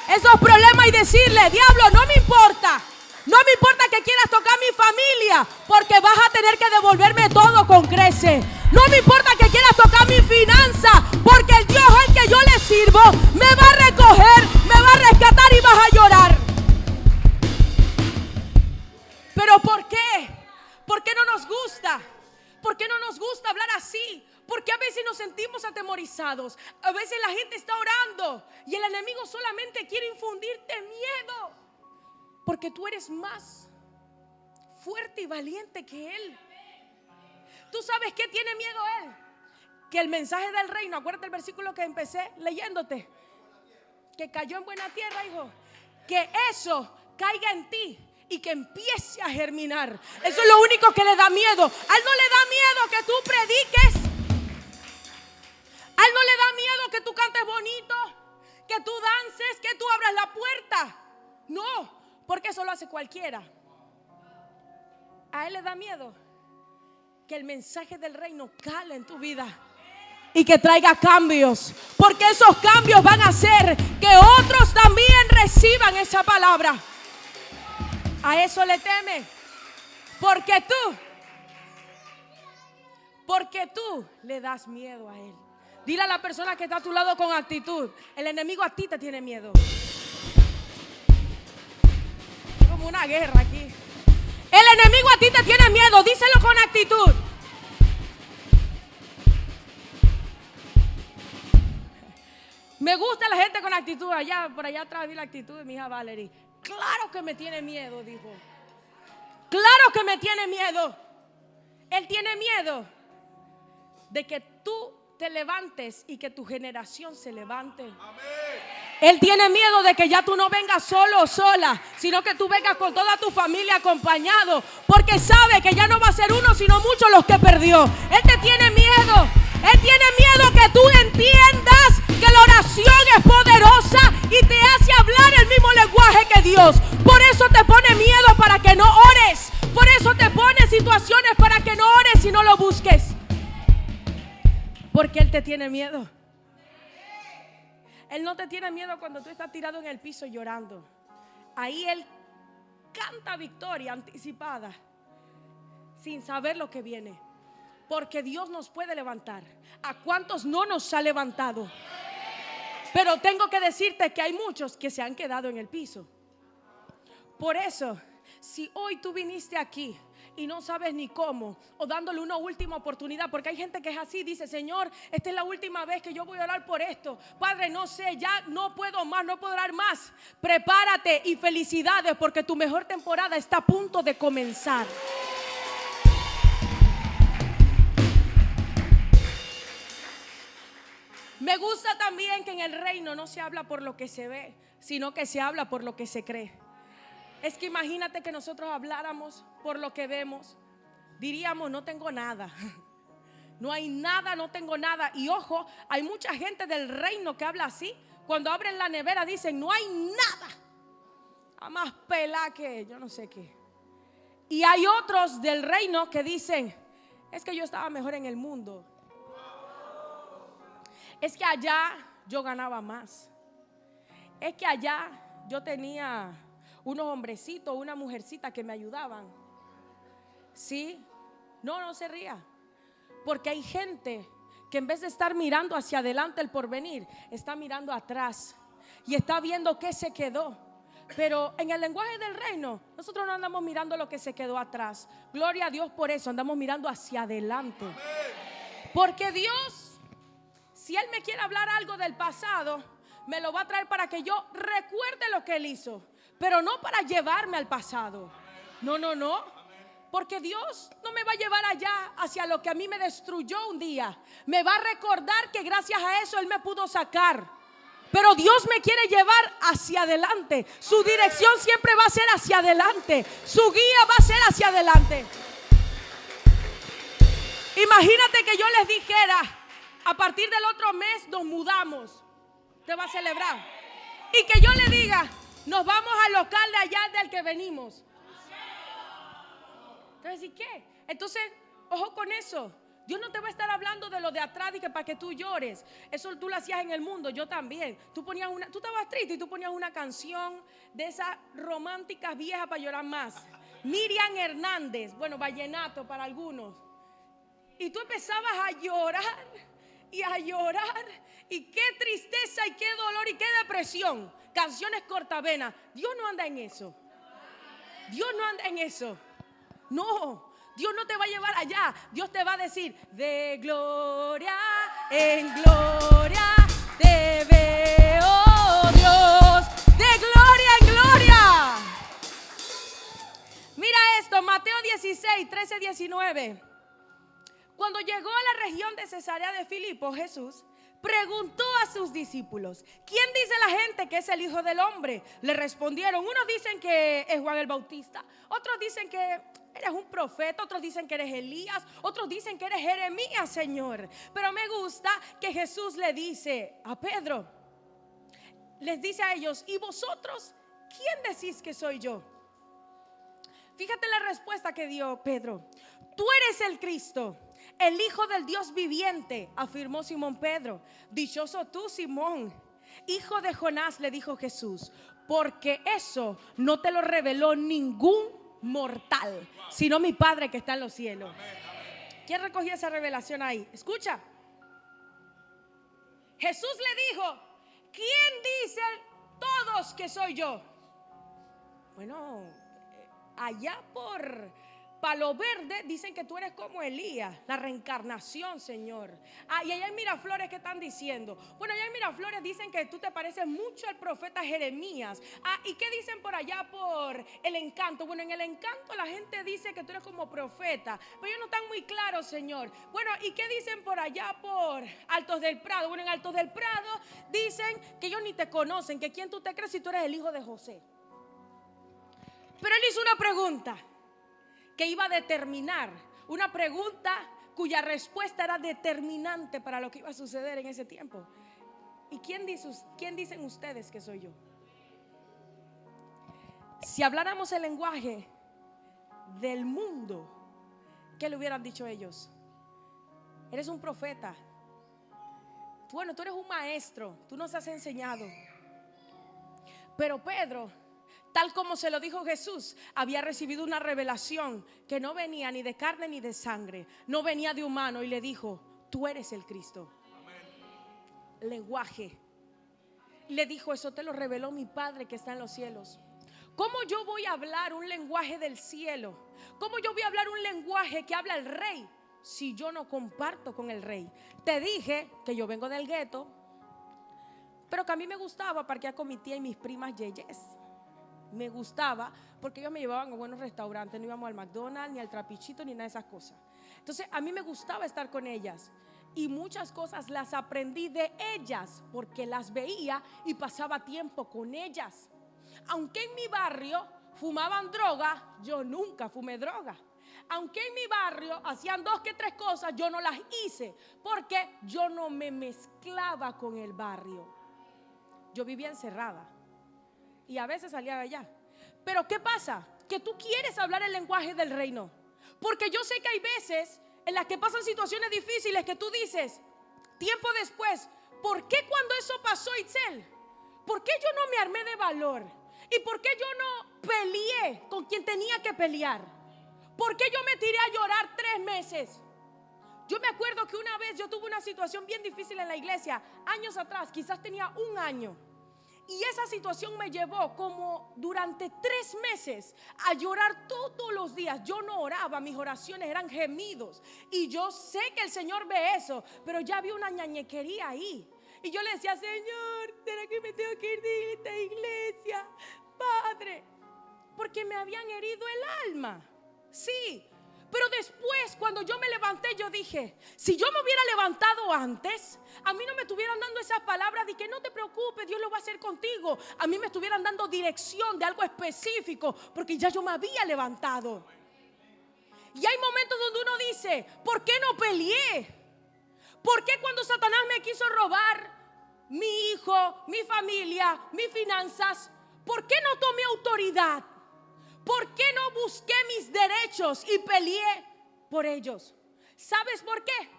esos problemas y decirle: diablo, no me importa. No me importa que quieras tocar mi familia, porque vas a tener que devolverme todo con creces. No me importa que quieras tocar mi finanza, porque el Dios al que yo le sirvo me va a recoger, me va a rescatar y vas a llorar. ¿Pero por qué? ¿Por qué no nos gusta? ¿Por qué no nos gusta hablar así? Porque a veces nos sentimos atemorizados. A veces la gente está orando y el enemigo solamente quiere infundirte miedo, porque tú eres más fuerte y valiente que él. ¿Tú sabes qué tiene miedo él? Que el mensaje del reino, acuérdate el versículo que empecé leyéndote, que cayó en buena tierra, hijo, que eso caiga en ti y que empiece a germinar. Eso es lo único que le da miedo. A él no le da miedo que tú prediques. A él no le da miedo que tú cantes bonito, que tú dances, que tú abras la puerta. No, porque eso lo hace cualquiera. A él le da miedo que el mensaje del reino cale en tu vida y que traiga cambios, porque esos cambios van a hacer que otros también reciban esa palabra. A eso le teme, porque tú le das miedo a él. Dile a la persona que está a tu lado con actitud: el enemigo a ti te tiene miedo. Es como una guerra aquí. El enemigo a ti te tiene miedo, díselo con actitud. Me gusta la gente con actitud. Allá, por allá atrás vi la actitud de mi hija Valerie. Claro que me tiene miedo, dijo. Claro que me tiene miedo. Él tiene miedo de que tú te levantes y que tu generación se levante. Él tiene miedo de que ya tú no vengas solo o sola, sino que tú vengas con toda tu familia acompañado, porque sabe que ya no va a ser uno sino muchos los que perdió. Él te tiene miedo. Él tiene miedo que tú entiendas que la oración es poderosa y te hace hablar el mismo lenguaje que Dios. Por eso te pone miedo para que no ores. Por eso te pone situaciones para que no ores y no lo busques. Porque Él te tiene miedo. Él no te tiene miedo cuando tú estás tirado en el piso llorando. Ahí Él canta victoria anticipada sin saber lo que viene. porque Dios nos puede levantar. ¿A cuántos no nos ha levantado? Pero tengo que decirte que hay muchos que se han quedado en el piso. Por eso, si hoy tú viniste aquí y no sabes ni cómo, o dándole una última oportunidad, porque hay gente que es así, dice: Señor, esta es la última vez que yo voy a orar por esto. Padre, no sé, ya no puedo más, no puedo orar más. Prepárate y felicidades, porque tu mejor temporada está a punto de comenzar. Me gusta también que en el reino no se habla por lo que se ve, sino que se habla por lo que se cree. Es que imagínate que nosotros habláramos por lo que vemos. Diríamos: no tengo nada. No hay nada, no tengo nada. Y ojo, hay mucha gente del reino que habla así. Cuando abren la nevera dicen: no hay nada. A más pelá que yo no sé qué. Y hay otros del reino que dicen: es que yo estaba mejor en el mundo. Es que allá yo ganaba más. Es que allá yo tenía unos hombrecitos, una mujercita que me ayudaban. ¿Sí? No se ría. Porque hay gente que en vez de estar mirando hacia adelante el porvenir, está mirando atrás y está viendo qué se quedó. Pero en el lenguaje del reino, nosotros no andamos mirando lo que se quedó atrás. Gloria a Dios por eso, andamos mirando hacia adelante. Porque Dios, si Él me quiere hablar algo del pasado, me lo va a traer para que yo recuerde lo que Él hizo, pero no para llevarme al pasado. No. Porque Dios no me va a llevar allá hacia lo que a mí me destruyó un día. Me va a recordar que gracias a eso Él me pudo sacar. Pero Dios me quiere llevar hacia adelante. Su dirección siempre va a ser hacia adelante. Su guía va a ser hacia adelante. Imagínate que yo les dijera: a partir del otro mes nos mudamos. Te va a celebrar. Y que yo le diga: nos vamos al local de allá del que venimos. Entonces, ¿y qué? Entonces, ojo con eso. Dios no te va a estar hablando de lo de atrás y que para que tú llores. Eso tú lo hacías en el mundo, yo también. Tú estabas triste y tú ponías una canción de esas románticas viejas para llorar más. Miriam Hernández, bueno, vallenato para algunos. Y tú empezabas a llorar y a llorar. Y qué tristeza y qué dolor y qué depresión. Canciones cortavenas. Dios no anda en eso. Dios no anda en eso. No, Dios no te va a llevar allá. Dios te va a decir: de gloria en gloria te veo, Dios. De gloria en gloria. Mira esto, Mateo 16, 13, 19. Cuando llegó a la región de Cesarea de Filipo, Jesús preguntó a sus discípulos: ¿quién dice la gente que es el Hijo del Hombre? Le respondieron: unos dicen que es Juan el Bautista, otros dicen que eres un profeta, otros dicen que eres Elías, otros dicen que eres Jeremías, Señor. Pero me gusta que Jesús le dice a Pedro, les dice a ellos: ¿y vosotros quién decís que soy yo? Fíjate la respuesta que dio Pedro: tú eres el Cristo, el Hijo del Dios viviente, afirmó Simón Pedro. Dichoso tú, Simón, hijo de Jonás, le dijo Jesús, porque eso no te lo reveló ningún mortal, sino mi Padre que está en los cielos. ¿Quién recogió esa revelación ahí? Escucha. Jesús le dijo: ¿quién dicen todos que soy yo? Bueno, allá por Palo Verde dicen que tú eres como Elías, la reencarnación, Señor. Y allá en Miraflores, ¿qué están diciendo? Bueno, allá en Miraflores dicen que tú te pareces mucho al profeta Jeremías. ¿Y qué dicen por allá por El Encanto? Bueno, en El Encanto la gente dice que tú eres como profeta, pero ellos no están muy claros, Señor. Bueno, ¿y qué dicen por allá por Altos del Prado? Bueno, en Altos del Prado dicen que ellos ni te conocen, que quién tú te crees si tú eres el hijo de José. Pero él hizo una pregunta que iba a determinar, una pregunta cuya respuesta era determinante para lo que iba a suceder en ese tiempo. ¿Y quién dicen ustedes que soy yo? Si habláramos el lenguaje del mundo, ¿qué le hubieran dicho ellos? Eres un profeta. Bueno, tú eres un maestro, tú nos has enseñado. Pero Pedro tal como se lo dijo Jesús, había recibido una revelación que no venía ni de carne ni de sangre, no venía de humano, y le dijo: tú eres el Cristo. Lenguaje. Le dijo: eso te lo reveló mi Padre que está en los cielos. ¿Cómo yo voy a hablar un lenguaje del cielo? ¿Cómo yo voy a hablar un lenguaje que habla el rey si yo no comparto con el rey? Te dije que yo vengo del gueto, pero que a mí me gustaba parquear con mi tía y mis primas yeyes. Me gustaba porque ellos me llevaban a buenos restaurantes. No íbamos al McDonald's, ni al Trapichito, ni nada de esas cosas. Entonces a mí me gustaba estar con ellas, y muchas cosas las aprendí de ellas porque las veía y pasaba tiempo con ellas. Aunque en mi barrio fumaban droga, yo nunca fumé droga. Aunque en mi barrio hacían 2 que 3 cosas, yo no las hice, porque yo no me mezclaba con el barrio. Yo vivía encerrada y a veces salía de allá. Pero ¿qué pasa? Que tú quieres hablar el lenguaje del reino, porque yo sé que hay veces en las que pasan situaciones difíciles que tú dices, tiempo después, ¿por qué cuando eso pasó, Itzel? ¿Por qué yo no me armé de valor? ¿Y por qué yo no peleé con quien tenía que pelear? ¿Por qué yo me tiré a llorar 3 meses? Yo me acuerdo que una vez yo tuve una situación bien difícil en la iglesia, años atrás, quizás tenía 1 año. Y esa situación me llevó como durante 3 meses a llorar todos los días. Yo no oraba, mis oraciones eran gemidos. Y yo sé que el Señor ve eso, pero ya había una ñañequería ahí. Y yo le decía: Señor, ¿será que me tengo que ir de esta iglesia? Padre, porque me habían herido el alma. Sí, pero después cuando yo me levanté, yo dije: si yo me hubiera levantado antes, a mí no me estuvieran dando esas palabras de que no te preocupes, Dios lo va a hacer contigo. A mí me estuvieran dando dirección de algo específico, porque ya yo me había levantado. Y hay momentos donde uno dice: ¿por qué no peleé? ¿Por qué cuando Satanás me quiso robar mi hijo, mi familia, mis finanzas, por qué no tomé autoridad? ¿Por qué no busqué mis derechos y peleé por ellos? ¿Sabes por qué?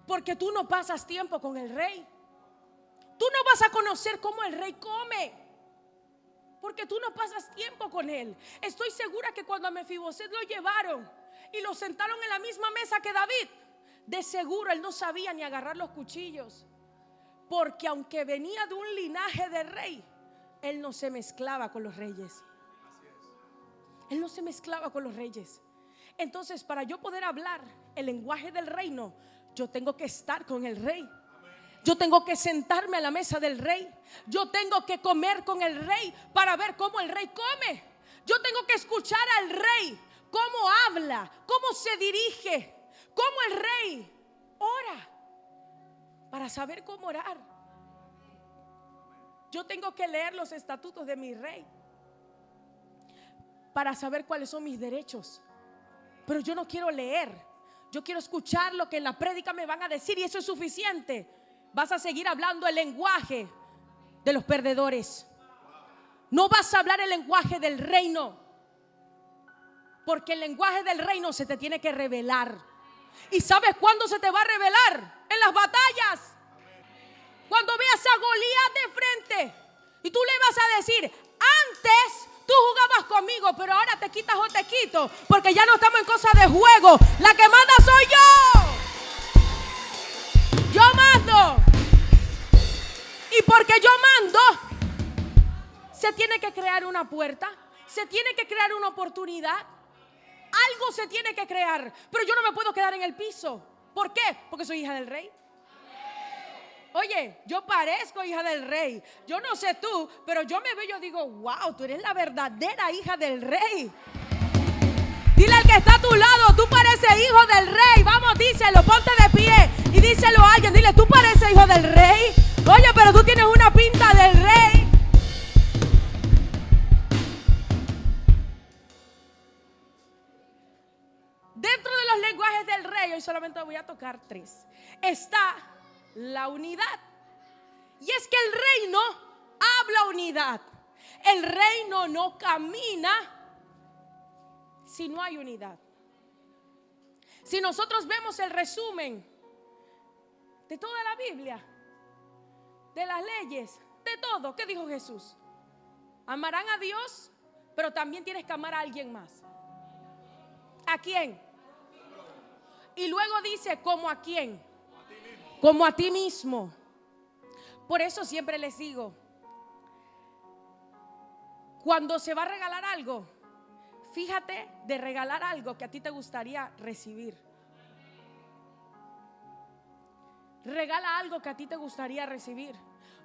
Porque tú no pasas tiempo con el rey. Tú no vas a conocer cómo el rey come, porque tú no pasas tiempo con él. Estoy segura que cuando a Mefiboset lo llevaron y lo sentaron en la misma mesa que David, de seguro él no sabía ni agarrar los cuchillos, porque aunque venía de un linaje de rey, él no se mezclaba con los reyes. Él no se mezclaba con los reyes. Entonces, para yo poder hablar el lenguaje del reino, yo tengo que estar con el rey. Yo tengo que sentarme a la mesa del rey. Yo tengo que comer con el rey para ver cómo el rey come. Yo tengo que escuchar al rey, cómo habla, cómo se dirige, cómo el rey ora, para saber cómo orar. Yo tengo que leer los estatutos de mi rey para saber cuáles son mis derechos. Pero yo no quiero leer, yo quiero escuchar lo que en la prédica me van a decir, y eso es suficiente. Vas a seguir hablando el lenguaje de los perdedores. No vas a hablar el lenguaje del reino, porque el lenguaje del reino se te tiene que revelar. ¿Y sabes cuándo se te va a revelar? En las batallas. Cuando veas a Goliat de frente y tú le vas a decir: antes tú jugabas conmigo, pero ahora te quitas o te quito, porque ya no estamos en cosas de juego. La que manda soy yo. Yo mando. Y porque yo mando, se tiene que crear una puerta, se tiene que crear una oportunidad. Algo se tiene que crear, pero yo no me puedo quedar en el piso. ¿Por qué? Porque soy hija del rey. Oye, yo parezco hija del rey. Yo no sé tú, pero yo me veo y yo digo: wow, tú eres la verdadera hija del rey. Dile al que está a tu lado: tú pareces hijo del rey. Vamos, díselo, ponte de pie y díselo a alguien. Dile: tú pareces hijo del rey. Oye, pero tú tienes una pinta del rey. Dentro de los lenguajes del rey, hoy solamente voy a tocar 3. Está la unidad. Y es que el reino habla unidad. El reino no camina si no hay unidad. Si nosotros vemos el resumen de toda la Biblia, de las leyes, de todo, ¿qué dijo Jesús? Amarán a Dios pero también tienes que amar a alguien más. ¿A quién? Y luego dice, ¿como a quién? Como a ti mismo. Por eso siempre les digo, cuando se va a regalar algo, fíjate de regalar algo que a ti te gustaría recibir. Regala algo que a ti te gustaría recibir.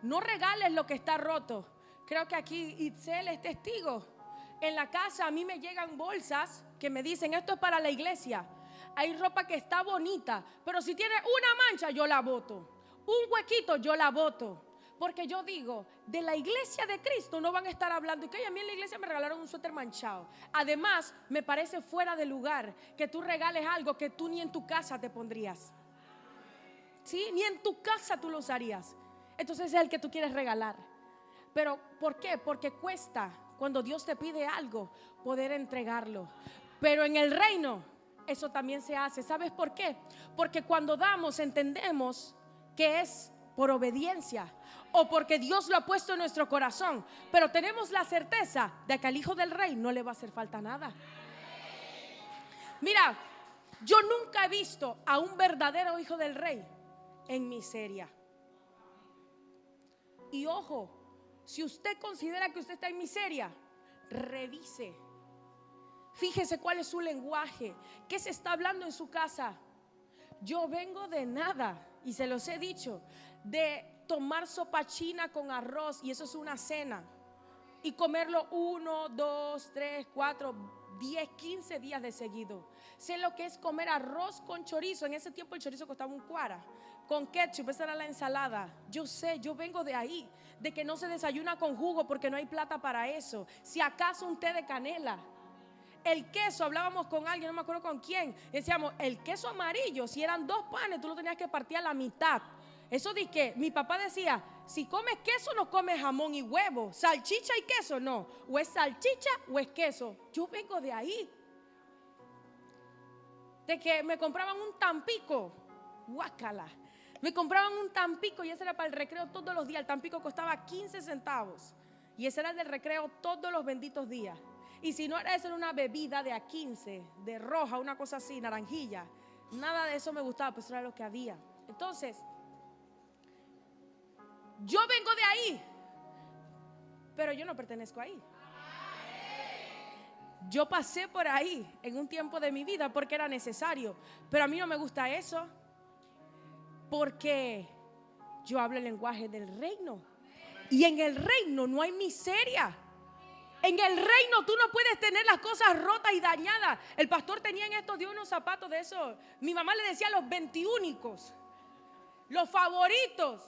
No regales lo que está roto. Creo que aquí Itzel es testigo. En la casa a mí me llegan bolsas que me dicen, esto es para la iglesia. Hay ropa que está bonita, pero si tiene una mancha yo la boto, un huequito yo la boto. Porque yo digo, de la iglesia de Cristo no van a estar hablando. Y que a mí en la iglesia me regalaron un suéter manchado. Además, me parece fuera de lugar que tú regales algo que tú ni en tu casa te pondrías. ¿Sí? Ni en tu casa tú lo usarías. Entonces es el que tú quieres regalar. Pero ¿por qué? Porque cuesta, cuando Dios te pide algo, poder entregarlo. Pero en el reino eso también se hace. ¿Sabes por qué? Porque cuando damos entendemos que es por obediencia o porque Dios lo ha puesto en nuestro corazón. Pero tenemos la certeza de que al Hijo del Rey no le va a hacer falta nada. Mira, yo nunca he visto a un verdadero Hijo del Rey en miseria. Y ojo, si usted considera que usted está en miseria, revise. Fíjese cuál es su lenguaje, qué se está hablando en su casa. Yo vengo de nada, y se los he dicho, de tomar sopa china con arroz, y eso es una cena, y comerlo 1, 2, 3, 4, 10, 15 días de seguido. Sé lo que es comer arroz con chorizo. En ese tiempo el chorizo costaba un cuara, con ketchup, esa era la ensalada. Yo sé, yo vengo de ahí, de que no se desayuna con jugo porque no hay plata para eso. Si acaso un té de canela. El queso, hablábamos con alguien, no me acuerdo con quién, decíamos, el queso amarillo, si eran 2 panes, tú lo tenías que partir a la mitad. Eso de que mi papá decía, si comes queso no comes jamón y huevo, salchicha y queso no, o es salchicha o es queso. Yo vengo de ahí, de que me compraban un Tampico, guácala, me compraban un Tampico y ese era para el recreo todos los días. El Tampico costaba 15 centavos y ese era el del recreo todos los benditos días. Y si no era eso, era una bebida de a 15, de roja, una cosa así, naranjilla. Nada de eso me gustaba, pues eso era lo que había. Entonces, yo vengo de ahí, pero yo no pertenezco ahí. Yo pasé por ahí en un tiempo de mi vida porque era necesario, pero a mí no me gusta eso, porque yo hablo el lenguaje del reino. Y en el reino no hay miseria. En el reino tú no puedes tener las cosas rotas y dañadas. El pastor tenía en estos días unos zapatos de esos. Mi mamá le decía los 21, los favoritos.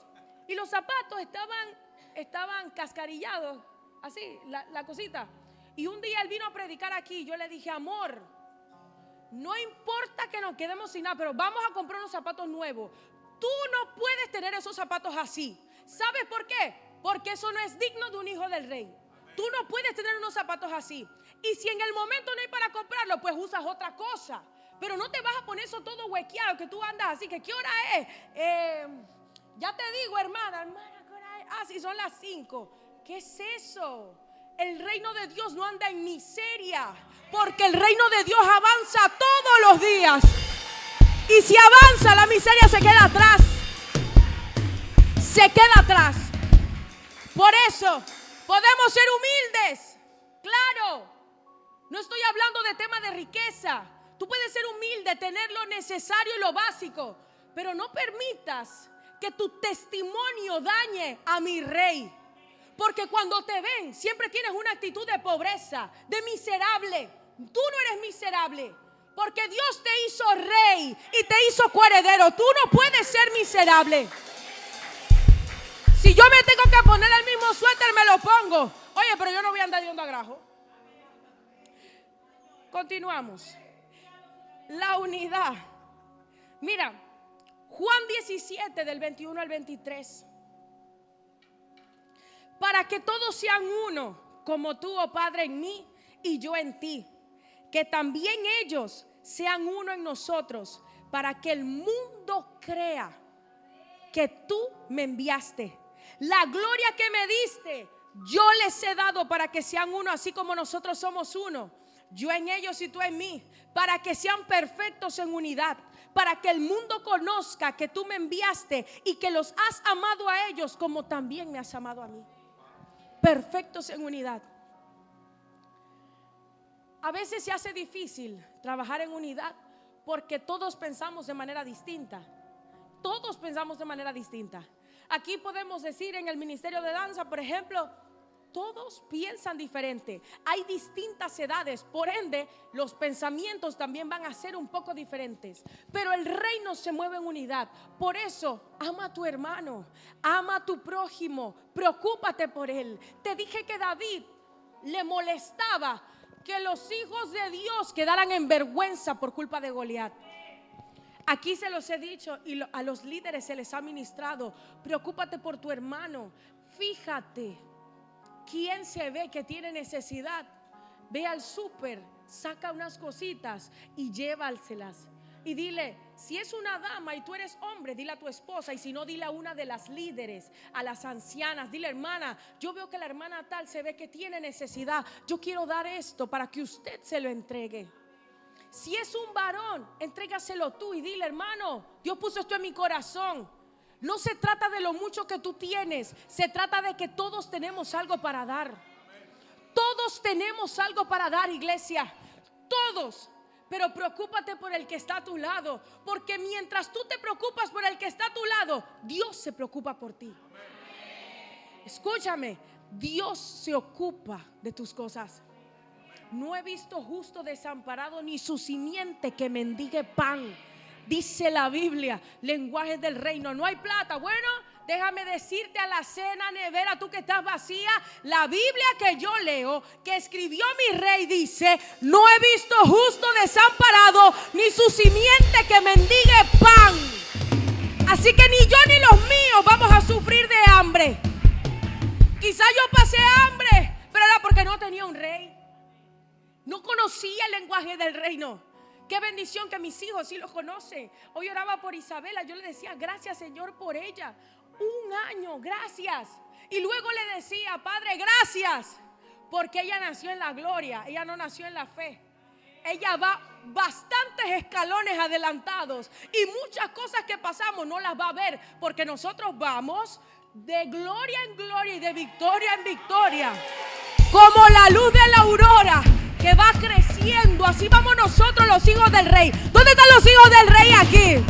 Y los zapatos estaban cascarillados, así, la cosita. Y un día él vino a predicar aquí. Yo le dije, amor, no importa que nos quedemos sin nada, pero vamos a comprar unos zapatos nuevos. Tú no puedes tener esos zapatos así. ¿Sabes por qué? Porque eso no es digno de un hijo del rey. Tú no puedes tener unos zapatos así. Y si en el momento no hay para comprarlo, pues usas otra cosa. Pero no te vas a poner eso todo huequeado, que tú andas así, que ¿qué hora es? Ya te digo, hermana, ¿qué hora es? Ah, sí, son las 5. ¿Qué es eso? El reino de Dios no anda en miseria, porque el reino de Dios avanza todos los días. Y si avanza, la miseria se queda atrás. Se queda atrás. Por eso podemos ser humildes, claro. No estoy hablando de tema de riqueza. Tú puedes ser humilde, tener lo necesario y lo básico, pero no permitas que tu testimonio dañe a mi rey. Porque cuando te ven, siempre tienes una actitud de pobreza, de miserable. Tú no eres miserable, porque Dios te hizo rey y te hizo coheredero. Tú no puedes ser miserable. Si yo me tengo que poner el mismo suéter, me lo pongo. Oye, pero yo no voy a andar yendo a grajo. Continuamos. La unidad. Mira, Juan 17 del 21 al 23. Para que todos sean uno, como tú, oh Padre, en mí y yo en ti. Que también ellos sean uno en nosotros, para que el mundo crea que tú me enviaste. La gloria que me diste yo les he dado para que sean uno, así como nosotros somos uno. Yo en ellos y tú en mí, para que sean perfectos en unidad, para que el mundo conozca que tú me enviaste y que los has amado a ellos como también me has amado a mí. Perfectos en unidad. A veces se hace difícil trabajar en unidad porque todos pensamos de manera distinta. Todos pensamos de manera distinta. Aquí podemos decir en el ministerio de danza, por ejemplo, todos piensan diferente. Hay distintas edades, por ende, los pensamientos también van a ser un poco diferentes. Pero el reino se mueve en unidad. Por eso, ama a tu hermano, ama a tu prójimo, preocúpate por él. Te dije que David le molestaba que los hijos de Dios quedaran en vergüenza por culpa de Goliat. Aquí se los he dicho y a los líderes se les ha ministrado. Preocúpate por tu hermano. Fíjate. ¿Quién se ve que tiene necesidad? Ve al súper, saca unas cositas y llévaselas. Y dile, si es una dama y tú eres hombre, dile a tu esposa. Y si no, dile a una de las líderes, a las ancianas. Dile, hermana, yo veo que la hermana tal se ve que tiene necesidad. Yo quiero dar esto para que usted se lo entregue. Si es un varón, entrégaselo tú y dile, hermano, Dios puso esto en mi corazón. No se trata de lo mucho que tú tienes, se trata de que todos tenemos algo para dar. Todos tenemos algo para dar, iglesia. Todos. Pero preocúpate por el que está a tu lado, porque mientras tú te preocupas por el que está a tu lado, Dios se preocupa por ti. Escúchame, Dios se ocupa de tus cosas. No he visto justo desamparado ni su simiente que mendigue pan. Dice la Biblia, lenguaje del reino. No hay plata. Bueno, déjame decirte, a la cena nevera, tú que estás vacía, la Biblia que yo leo, que escribió mi rey, dice: no he visto justo desamparado ni su simiente que mendigue pan. Así que ni yo ni los míos vamos a sufrir de hambre. Quizá yo pasé hambre, pero era porque no tenía un rey. No conocía el lenguaje del reino. Qué bendición que mis hijos sí lo conocen. Hoy oraba por Isabela. Yo le decía, gracias, Señor, por ella. 1 año, gracias. Y luego le decía, Padre, gracias, porque ella nació en la gloria. Ella no nació en la fe. Ella va bastantes escalones adelantados. Y muchas cosas que pasamos no las va a ver, porque nosotros vamos de gloria en gloria y de victoria en victoria, como la luz de la aurora que va creciendo. Así vamos nosotros, los hijos del rey. ¿Dónde están los hijos del rey aquí?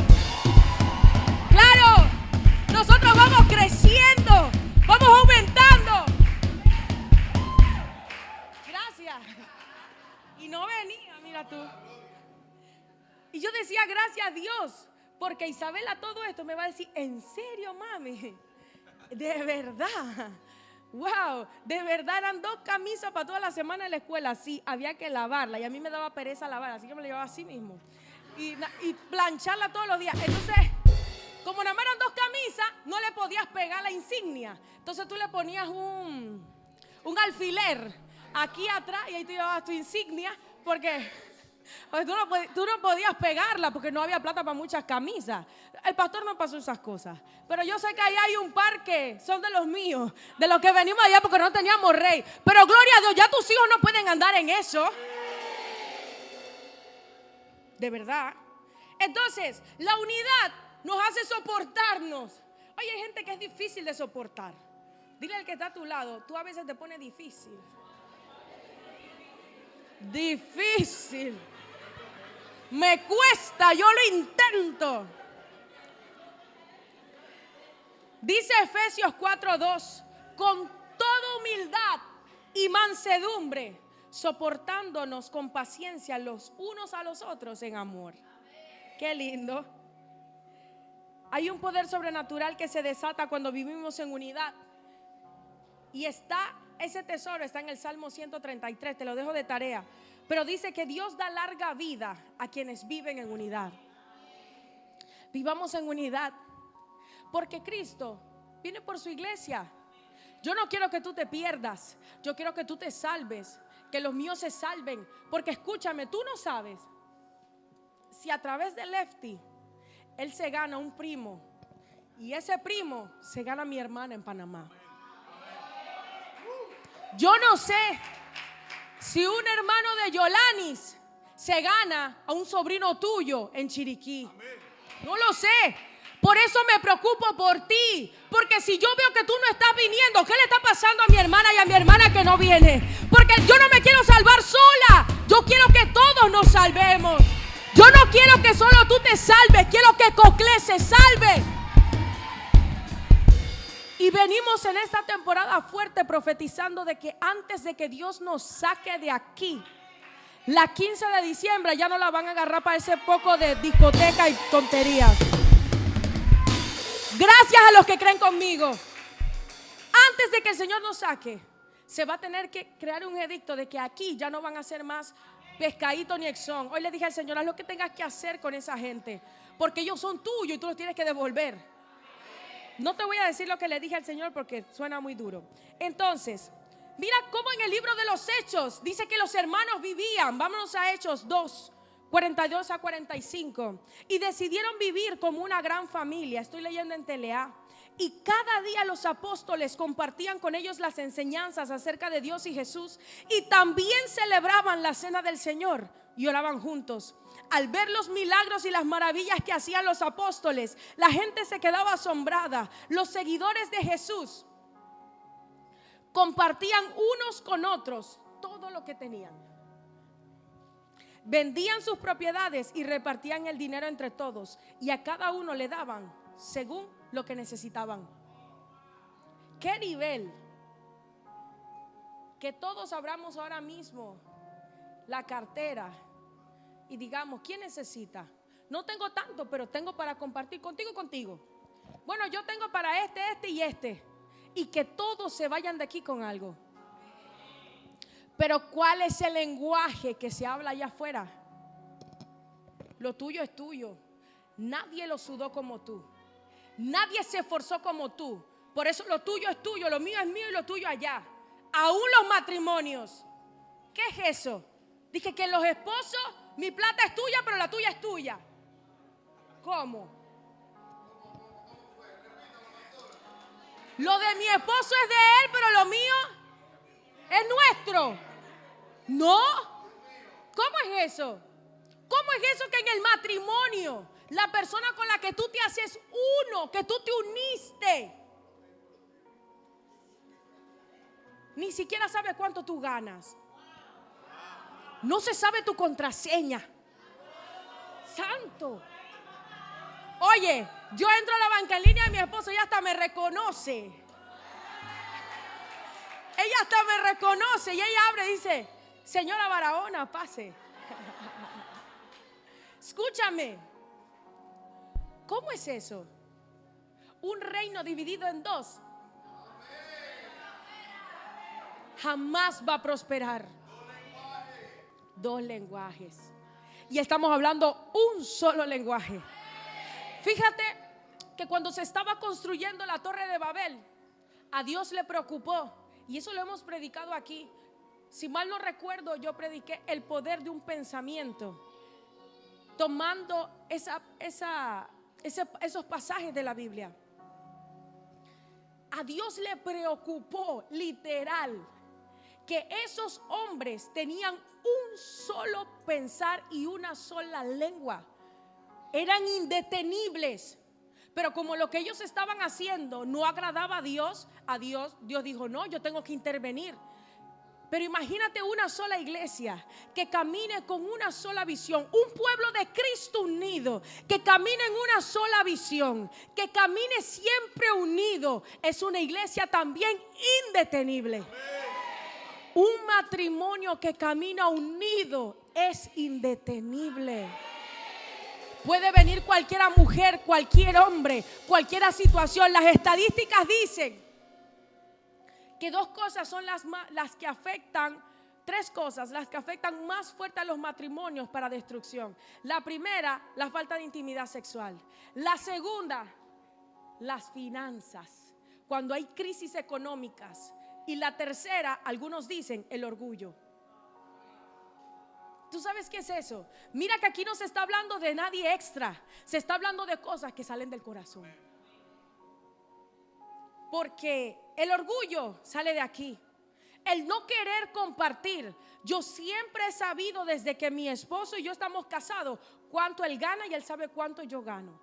Claro, nosotros vamos creciendo, vamos aumentando. Gracias. Y no venía, mira tú. Y yo decía, gracias a Dios, porque Isabela todo esto me va a decir, ¿en serio, mami? De verdad. Wow, de verdad eran 2 camisas para toda la semana en la escuela. Sí, había que lavarla y a mí me daba pereza lavarla, así que me la llevaba así mismo y plancharla todos los días. Entonces, como nada más eran 2 camisas, no le podías pegar la insignia. Entonces tú le ponías un alfiler aquí atrás y ahí te llevabas tu insignia, porque tú no podías pegarla porque no había plata para muchas camisas. El pastor no pasó esas cosas, pero yo sé que ahí hay un par que son de los míos, de los que venimos allá porque no teníamos rey. Pero gloria a Dios, ya tus hijos no pueden andar en eso. De verdad. Entonces, la unidad nos hace soportarnos. Oye, hay gente que es difícil de soportar. Dile al que está a tu lado, tú a veces te pones difícil. Difícil. Me cuesta, yo lo intento. Dice Efesios 4:2, con toda humildad y mansedumbre, soportándonos con paciencia los unos a los otros en amor. Qué lindo. Hay un poder sobrenatural que se desata cuando vivimos en unidad. Y ese tesoro está en el Salmo 133, te lo dejo de tarea. Pero dice que Dios da larga vida a quienes viven en unidad. Vivamos en unidad, porque Cristo viene por su iglesia. Yo no quiero que tú te pierdas, yo quiero que tú te salves, que los míos se salven. Porque escúchame, tú no sabes si a través de Lefty él se gana un primo y ese primo se gana a mi hermana en Panamá. Yo no sé si un hermano de Yolanis se gana a un sobrino tuyo en Chiriquí. No lo sé. Por eso me preocupo por ti. Porque si yo veo que tú no estás viniendo, ¿qué le está pasando a mi hermana y a mi hermana que no viene? Porque yo no me quiero salvar sola. Yo quiero que todos nos salvemos. Yo no quiero que solo tú te salves. Quiero que Coclé se salve. Y venimos en esta temporada fuerte profetizando de que antes de que Dios nos saque de aquí, la 15 de diciembre ya no la van a agarrar para ese poco de discoteca y tonterías. Gracias a los que creen conmigo. Antes de que el Señor nos saque, se va a tener que crear un edicto de que aquí ya no van a ser más pescadito ni exón. Hoy le dije al Señor, haz lo que tengas que hacer con esa gente, porque ellos son tuyos y tú los tienes que devolver. No te voy a decir lo que le dije al Señor porque suena muy duro. Entonces, mira cómo en el libro de los Hechos dice que los hermanos vivían. Vámonos a Hechos 2, 42 a 45. Y decidieron vivir como una gran familia. Estoy leyendo en Telea. Y cada día los apóstoles compartían con ellos las enseñanzas acerca de Dios y Jesús. Y también celebraban la cena del Señor y oraban juntos. Al ver los milagros y las maravillas que hacían los apóstoles, la gente se quedaba asombrada. Los seguidores de Jesús compartían unos con otros todo lo que tenían. Vendían sus propiedades y repartían el dinero entre todos, y a cada uno le daban según lo que necesitaban. ¿Qué nivel? Que todos abramos ahora mismo la cartera y digamos, ¿quién necesita? No tengo tanto, pero tengo para compartir contigo y contigo. Bueno, yo tengo para este y este. Y que todos se vayan de aquí con algo. Pero ¿cuál es el lenguaje que se habla allá afuera? Lo tuyo es tuyo. Nadie lo sudó como tú. Nadie se esforzó como tú. Por eso lo tuyo es tuyo, lo mío es mío y lo tuyo allá. Aún los matrimonios. ¿Qué es eso? Dije que los esposos, mi plata es tuya, pero la tuya es tuya. ¿Cómo? Lo de mi esposo es de él, pero lo mío es nuestro. ¿No? ¿Cómo es eso? ¿Cómo es eso que en el matrimonio la persona con la que tú te haces uno, que tú te uniste, ni siquiera sabe cuánto tú ganas? No se sabe tu contraseña. Santo. Oye, yo entro a la banca en línea y mi esposo ya hasta me reconoce. Ella hasta me reconoce y ella abre y dice, señora Barahona, pase. Escúchame. ¿Cómo es eso? Un reino dividido en dos jamás va a prosperar. Dos lenguajes. Y estamos hablando un solo lenguaje. Fíjate que cuando se estaba construyendo la Torre de Babel, a Dios le preocupó, y eso lo hemos predicado aquí. Si mal no recuerdo, yo prediqué el poder de un pensamiento, tomando esos pasajes de la Biblia. A Dios le preocupó, literal, que esos hombres tenían un solo pensar y una sola lengua. Eran indetenibles. Pero como lo que ellos estaban haciendo no agradaba a Dios, Dios dijo, no, yo tengo que intervenir. Pero imagínate una sola iglesia que camine con una sola visión, un pueblo de Cristo unido, que camine en una sola visión, que camine siempre unido. Es una iglesia también indetenible. Un matrimonio que camina unido es indetenible. Puede venir cualquiera mujer, cualquier hombre, cualquier situación. Las estadísticas dicen que dos cosas son las que afectan, tres cosas, las que afectan más fuerte a los matrimonios para destrucción. La primera, la falta de intimidad sexual. La segunda, las finanzas, cuando hay crisis económicas. Y la tercera, algunos dicen, el orgullo. ¿Tú sabes qué es eso? Mira que aquí no se está hablando de nadie extra. Se está hablando de cosas que salen del corazón. Porque el orgullo sale de aquí. el no querer compartir. Yo siempre he sabido desde que mi esposo y yo estamos casados cuánto él gana y él sabe cuánto yo gano.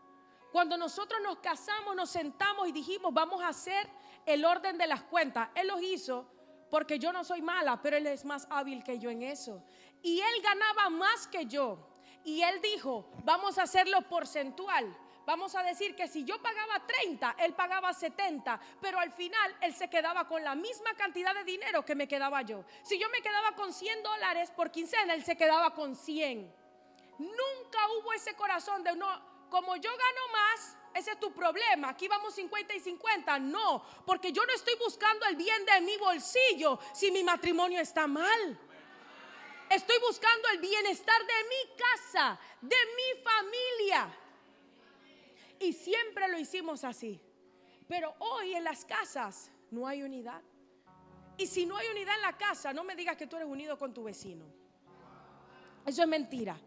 Cuando nosotros nos casamos, nos sentamos y dijimos vamos a hacer el orden de las cuentas. Él lo hizo porque yo no soy mala, pero él es más hábil que yo en eso. Y él ganaba más que yo. Y él dijo, vamos a hacerlo porcentual. Vamos a decir que si yo pagaba 30, él pagaba 70, pero al final él se quedaba con la misma cantidad de dinero que me quedaba yo. Si yo me quedaba con $100 por quincena, él se quedaba con 100. Nunca hubo ese corazón de no, como yo gano más, ese es tu problema, aquí vamos 50 y 50. No, porque yo no estoy buscando el bien de mi bolsillo si mi matrimonio está mal. Estoy buscando el bienestar de mi casa, de mi familia. Y siempre lo hicimos así. Pero hoy en las casas no hay unidad. Y si no hay unidad en la casa, no me digas que tú eres unido con tu vecino. Eso es mentira.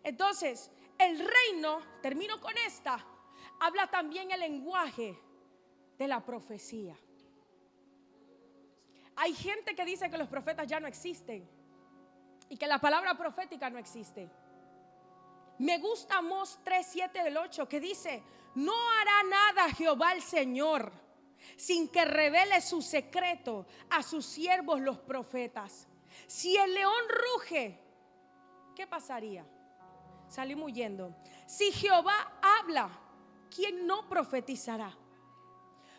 Entonces, el reino, termino con esta, habla también el lenguaje de la profecía. Hay gente que dice que los profetas ya no existen y que la palabra profética no existe. Me gusta Amós 3:7 del 8 que dice: no hará nada Jehová el Señor sin que revele su secreto a sus siervos los profetas. Si el león ruge, ¿qué pasaría? Salimos huyendo. Si Jehová habla, ¿quién no profetizará?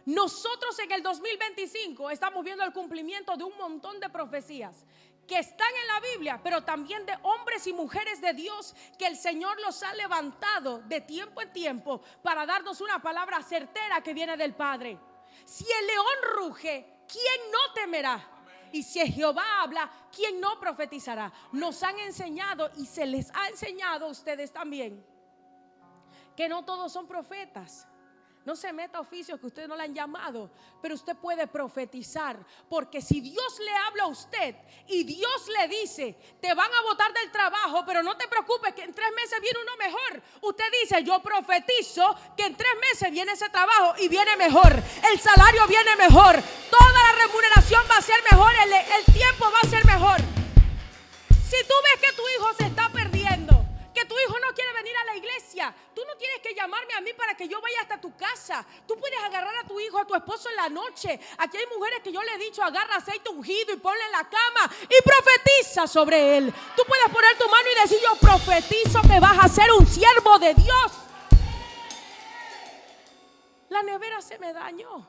Nosotros en el 2025 estamos viendo el cumplimiento de un montón de profecías que están en la Biblia, pero también de hombres y mujeres de Dios que el Señor los ha levantado de tiempo en tiempo para darnos una palabra certera que viene del Padre. Si el león ruge, ¿quién no temerá? Y si Jehová habla, ¿quién no profetizará? Nos han enseñado y se les ha enseñado a ustedes también que no todos son profetas. No se meta a oficios que usted no le han llamado, pero usted puede profetizar, porque si Dios le habla a usted y Dios le dice, te van a botar del trabajo, pero no te preocupes que en 3 meses viene uno mejor. Usted dice, yo profetizo que en 3 meses viene ese trabajo y viene mejor. El salario viene mejor, toda la remuneración va a ser mejor, el tiempo va a ser mejor. Si tú ves que tu hijo se está perdiendo, que tu hijo no quiere venir a la iglesia, tú no tienes que llamarme a mí para que yo vaya hasta tu casa. Tú puedes agarrar a tu hijo, a tu esposo en la noche. Aquí hay mujeres que yo le he dicho, agarra aceite ungido y ponle en la cama y profetiza sobre él. Tú puedes poner tu mano y decir, yo profetizo que vas a ser un siervo de Dios. La nevera se me dañó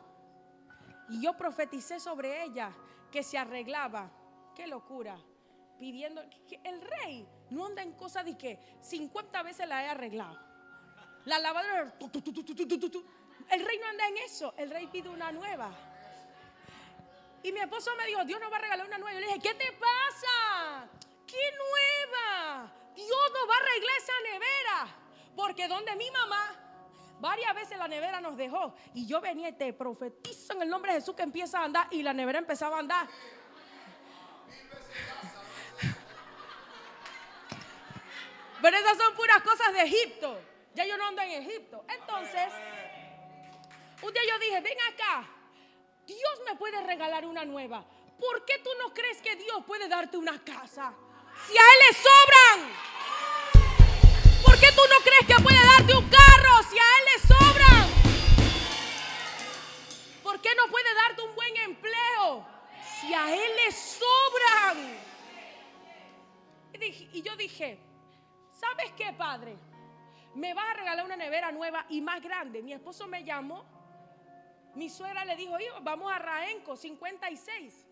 y yo profeticé sobre ella que se arreglaba. Qué locura. Pidiendo que el rey no anda en cosas de que 50 veces la he arreglado. La lavadora, el rey no anda en eso. El rey pide una nueva. Y mi esposo me dijo, Dios nos va a regalar una nueva. Yo le dije, ¿qué te pasa? ¿Qué nueva? Dios nos va a arreglar esa nevera. Porque donde mi mamá, varias veces la nevera nos dejó. Y yo venía y te profetizo en el nombre de Jesús que empieza a andar. Y la nevera empezaba a andar. Pero esas son puras cosas de Egipto. Ya yo no ando en Egipto. Entonces, un día yo dije, ven acá, Dios me puede regalar una nueva. ¿Por qué tú no crees que Dios puede darte una casa? Si a Él le sobran. ¿Por qué tú no crees que puede darte un carro si a Él le sobran? ¿Por qué no puede darte un buen empleo si a Él le sobran? Y yo dije, ¿sabes qué, Padre? Me vas a regalar una nevera nueva y más grande. Mi esposo me llamó. Mi suegra le dijo, hijo, vamos a Raenco 56.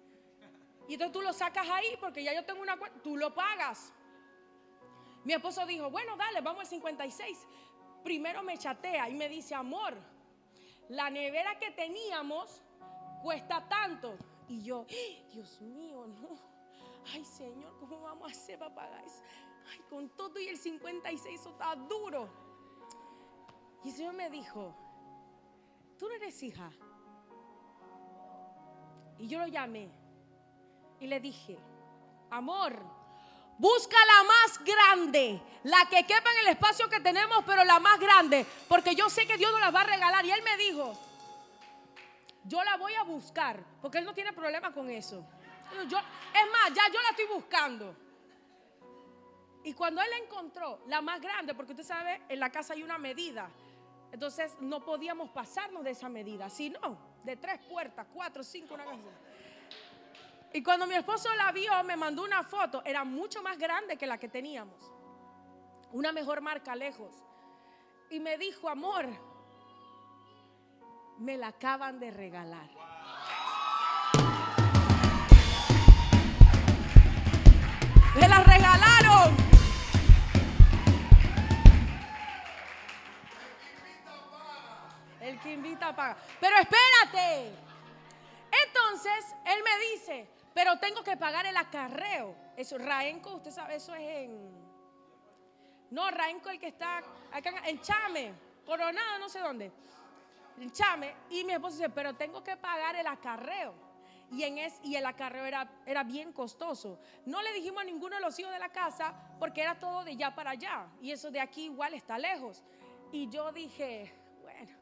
Y entonces tú lo sacas ahí porque ya yo tengo una cuenta. Tú lo pagas. Mi esposo dijo, bueno, dale, vamos al 56. Primero me chatea y me dice, amor, la nevera que teníamos cuesta tanto. Y yo, Dios mío, no. Ay, Señor, ¿cómo vamos a hacer para pagar eso? Ay, con todo y el 56 eso está duro. Y el Señor me dijo, tú no eres hija. Y yo lo llamé y le dije, amor, busca la más grande, la que quepa en el espacio que tenemos, pero la más grande, porque yo sé que Dios nos la va a regalar. Y él me dijo, yo la voy a buscar, porque él no tiene problema con eso. Es más, ya yo la estoy buscando. Y cuando él la encontró, la más grande, porque usted sabe, en la casa hay una medida. Entonces no podíamos pasarnos de esa medida, sino de 3 puertas, 4, 5, una cosa. Y cuando mi esposo la vio, me mandó una foto. Era mucho más grande que la que teníamos. Una mejor marca lejos. Y me dijo, amor, me la acaban de regalar. Me la regalaron. El que invita paga. Pero espérate. Entonces él me dice, pero tengo que pagar el acarreo. Eso, Raenco, usted sabe, eso es en... No, Raenco, el que está acá en Chame, Coronado, no sé dónde. En Chame. Y mi esposo dice, pero tengo que pagar el acarreo. Y el acarreo era bien costoso. No le dijimos a ninguno de los hijos de la casa porque era todo de allá para allá. Y eso de aquí igual está lejos. Y yo dije, bueno,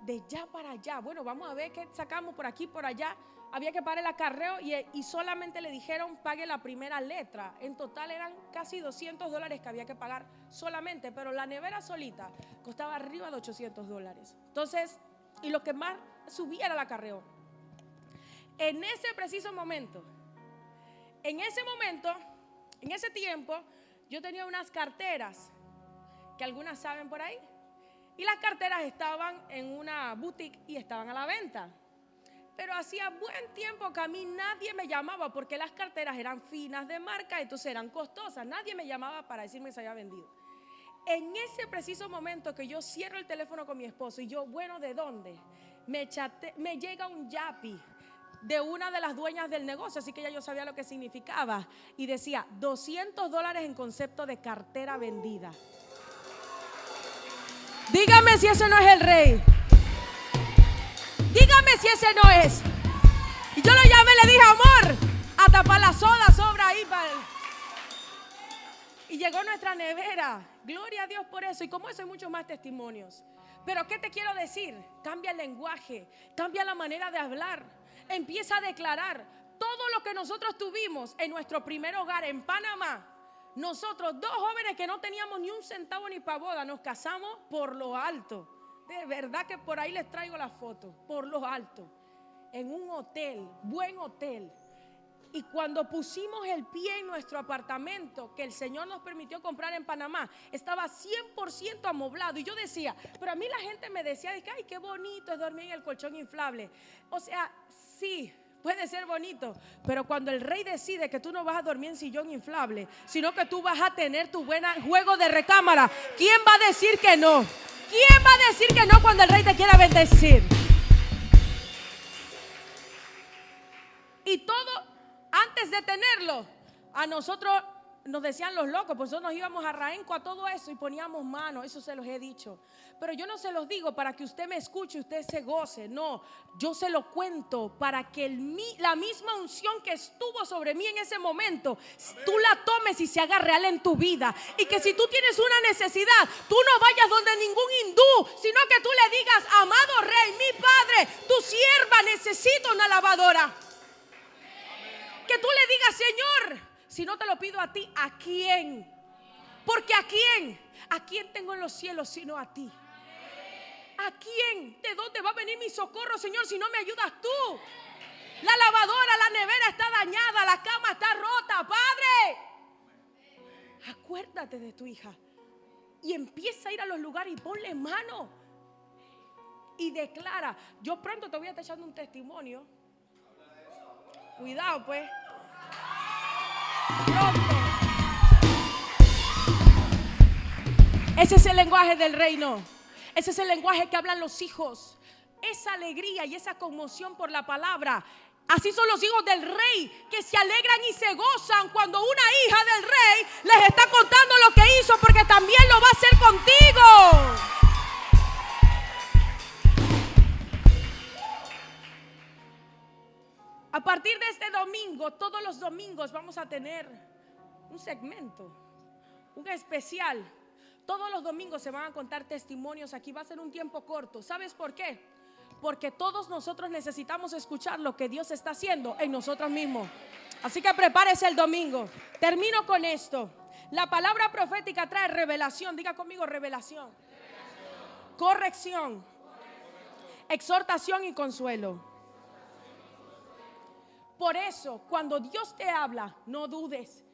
de allá para allá. Bueno, vamos a ver qué sacamos por aquí, por allá. Había que pagar el acarreo y solamente le dijeron pague la primera letra. En total eran casi $200 que había que pagar solamente. Pero la nevera solita costaba arriba de $800. Entonces, y lo que más subía era el acarreo. En ese preciso momento, en ese tiempo, yo tenía unas carteras que algunas saben por ahí. Y las carteras estaban en una boutique y estaban a la venta. Pero hacía buen tiempo que a mí nadie me llamaba porque las carteras eran finas de marca, entonces eran costosas. Nadie me llamaba para decirme que se había vendido. En ese preciso momento que yo cierro el teléfono con mi esposo y yo, bueno, ¿de dónde? Me llega un yapi de una de las dueñas del negocio, así que ya yo sabía lo que significaba. Y decía, $200 en concepto de cartera vendida. Dígame si ese no es el rey. Dígame si ese no es. Y yo lo llamé y le dije, amor, a tapar la soda, sobra ahí para él. Y llegó nuestra nevera. Gloria a Dios por eso. Y como eso hay muchos más testimonios. Pero ¿qué te quiero decir? Cambia el lenguaje, cambia la manera de hablar. Empieza a declarar todo lo que nosotros tuvimos en nuestro primer hogar en Panamá. Nosotros, 2 jóvenes que no teníamos ni un centavo ni para boda, nos casamos por lo alto. De verdad que por ahí les traigo la foto, por lo alto, en un hotel, buen hotel. Y cuando pusimos el pie en nuestro apartamento, que el Señor nos permitió comprar en Panamá, estaba 100% amoblado. Y yo decía, pero a mí la gente me decía, ay, qué bonito es dormir en el colchón inflable. O sea, sí, puede ser bonito, pero cuando el rey decide que tú no vas a dormir en sillón inflable, sino que tú vas a tener tu buen juego de recámara, ¿quién va a decir que no? ¿Quién va a decir que no cuando el rey te quiera bendecir? Y todo, antes de tenerlo, a nosotros nos decían los locos, pues nosotros nos íbamos a Raenco a todo eso y poníamos manos, eso se los he dicho. Pero yo no se los digo para que usted me escuche y usted se goce, no, yo se lo cuento para que la misma unción que estuvo sobre mí en ese momento, tú la tomes y se haga real en tu vida. Y que si tú tienes una necesidad, tú no vayas donde ningún hindú, sino que tú le digas, amado rey, mi padre, tu sierva necesita una lavadora. Que tú le digas, Señor, si no te lo pido a ti, ¿a quién? Porque ¿a quién? ¿A quién tengo en los cielos sino a ti? ¿A quién? ¿De dónde va a venir mi socorro, Señor, si no me ayudas tú? La lavadora, la nevera está dañada, la cama está rota, Padre. Acuérdate de tu hija y empieza a ir a los lugares y ponle mano y declara. Yo pronto te voy a estar echando un testimonio. Cuidado, pues. Pronto. Ese es el lenguaje del reino. Ese es el lenguaje que hablan los hijos. Esa alegría y esa conmoción por la palabra. Así son los hijos del rey, que se alegran y se gozan cuando una hija del rey les está contando lo que hizo, porque también lo va a hacer contigo. A partir de este domingo, todos los domingos vamos a tener un segmento, un especial. Todos los domingos se van a contar testimonios aquí. Va a ser un tiempo corto. ¿Sabes por qué? porque todos nosotros necesitamos escuchar lo que Dios está haciendo en nosotros mismos. Así que prepárese el domingo. Termino con esto. La palabra profética trae revelación. Diga conmigo, revelación. Corrección, exhortación y consuelo. Por eso, cuando Dios te habla, no dudes.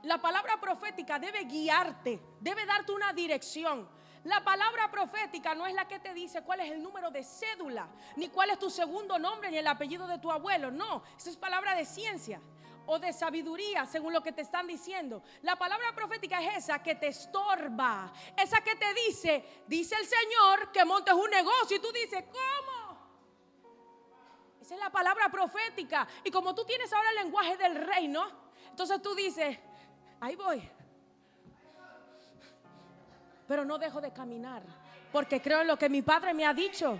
La palabra profética debe guiarte, debe darte una dirección. La palabra profética no es la que te dice cuál es el número de cédula, ni cuál es tu segundo nombre, ni el apellido de tu abuelo. No, esa es palabra de ciencia o de sabiduría, según lo que te están diciendo. La palabra profética es esa que te estorba, esa que te dice el Señor que montes un negocio y tú dices, ¿cómo? Esa es la palabra profética. Y como tú tienes ahora el lenguaje del reino, entonces tú dices, ahí voy, pero no dejo de caminar porque creo en lo que mi Padre me ha dicho.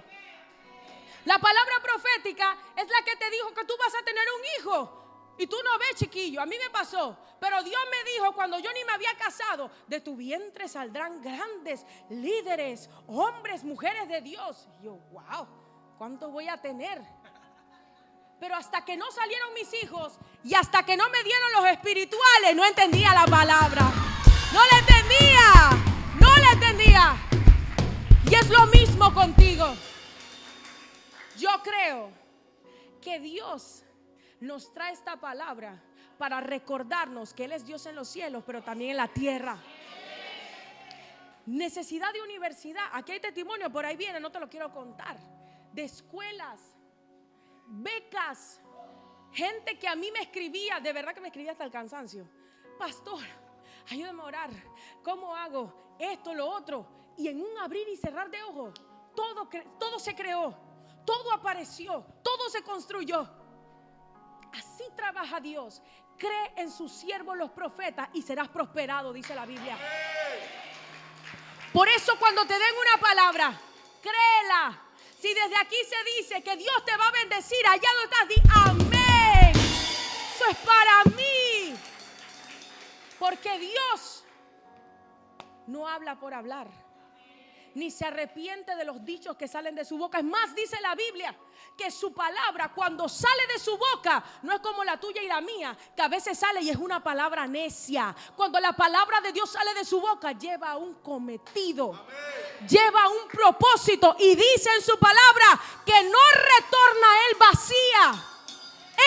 La palabra profética es la que te dijo que tú vas a tener un hijo. Y tú no ves, chiquillo, a mí me pasó. Pero Dios me dijo cuando yo ni me había casado, de tu vientre saldrán grandes líderes, hombres, mujeres de Dios. Y yo, wow, ¿cuánto voy a tener? Pero hasta que no salieron mis hijos y hasta que no me dieron los espirituales, no entendía la palabra. No la entendía, no la entendía. Y es lo mismo contigo. Yo creo que Dios nos trae esta palabra para recordarnos que Él es Dios en los cielos, pero también en la tierra. Necesidad de universidad. Aquí hay testimonio, por ahí viene, no te lo quiero contar. De escuelas, becas, gente que a mí me escribía, de verdad que me escribía hasta el cansancio. Pastor, ayúdame a orar. ¿Cómo hago esto, lo otro? Y en un abrir y cerrar de ojos, todo se creó, todo apareció, todo se construyó. Así trabaja Dios. Cree en sus siervos los profetas y serás prosperado, dice la Biblia. Por eso cuando te den una palabra, créela. Si desde aquí se dice que Dios te va a bendecir, allá donde estás, di amén. Eso es para mí. Porque Dios no habla por hablar, ni se arrepiente de los dichos que salen de su boca. Es más, dice la Biblia que su palabra cuando sale de su boca no es como la tuya y la mía, que a veces sale y es una palabra necia. Cuando la palabra de Dios sale de su boca, lleva un cometido. Amén. Lleva un propósito y dice en su palabra que no retorna a Él vacía.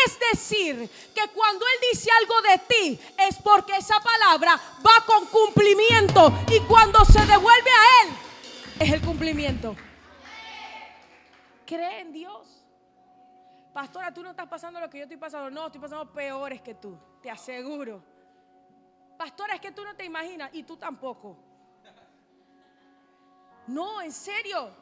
Es decir, que cuando Él dice algo de ti es porque esa palabra va con cumplimiento, y cuando se devuelve a Él es el cumplimiento. Cree en Dios. Pastora, tú no estás pasando lo que yo estoy pasando. No, estoy pasando peores que tú, te aseguro. Pastora, es que tú no te imaginas, y tú tampoco. No, en serio.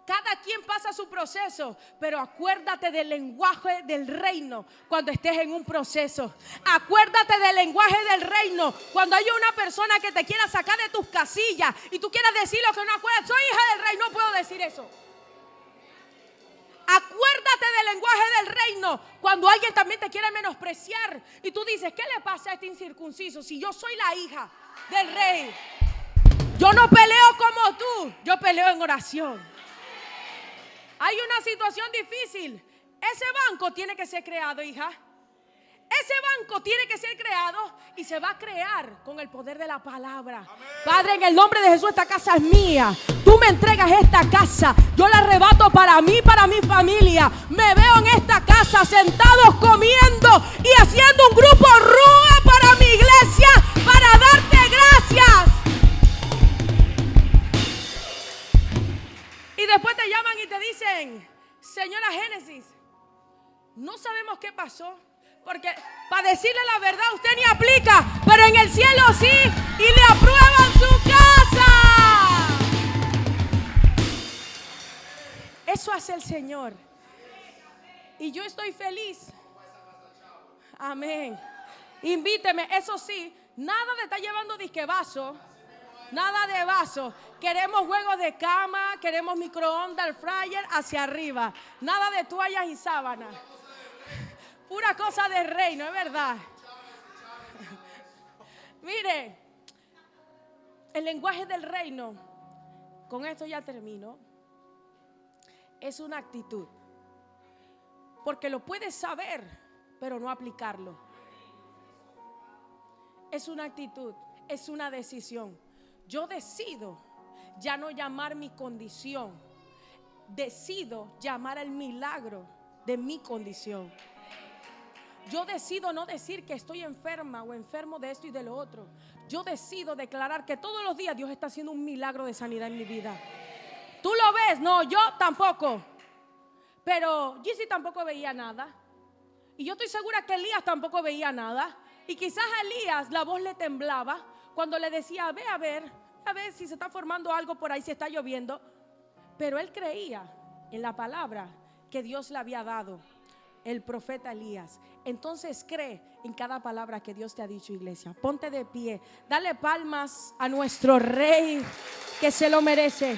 Cada quien pasa su proceso, pero acuérdate del lenguaje del reino cuando estés en un proceso. Acuérdate del lenguaje del reino cuando haya una persona que te quiera sacar de tus casillas y tú quieras decir lo que no acuerdas. Soy hija del rey, no puedo decir eso. Acuérdate del lenguaje del reino cuando alguien también te quiere menospreciar y tú dices, ¿qué le pasa a este incircunciso si yo soy la hija del rey? Yo no peleo como tú, yo peleo en oración. Hay una situación difícil. Ese banco tiene que ser creado, hija. Ese banco tiene que ser creado y se va a crear con el poder de la palabra. Amén. Padre, en el nombre de Jesús, esta casa es mía. Tú me entregas esta casa. Yo la arrebato para mí, para mi familia. Me veo en esta casa sentados comiendo y haciendo un grupo Rúa para mi iglesia, para darte gracias. Y después te llaman y te dicen, señora Génesis, no sabemos qué pasó, porque para decirle la verdad usted ni aplica, pero en el cielo sí, y le aprueban su casa. Eso hace el Señor. Y yo estoy feliz. Amén. Invíteme, eso sí, nada de estar llevando disque vaso. Nada de vaso. Queremos juegos de cama, queremos microondas, el fryer hacia arriba. Nada de toallas y sábanas. Pura cosa de reino, es verdad. Mire, el lenguaje del reino, con esto ya termino. es una actitud. Porque lo puedes saber, pero no aplicarlo. Es una actitud, es una decisión. Yo decido ya no llamar mi condición, decido llamar el milagro de mi condición. Yo decido no decir que estoy enferma o enfermo de esto y de lo otro. Yo decido declarar que todos los días Dios está haciendo un milagro de sanidad en mi vida. ¿Tú lo ves? No, yo tampoco. Pero Gizzy tampoco veía nada. Y yo estoy segura que Elías tampoco veía nada. Y quizás a Elías la voz le temblaba cuando le decía, ve a ver si se está formando algo por ahí, si está lloviendo. Pero él creía en la palabra que Dios le había dado, el profeta Elías. Entonces cree en cada palabra que Dios te ha dicho, iglesia. Ponte de pie, dale palmas a nuestro Rey, que se lo merece.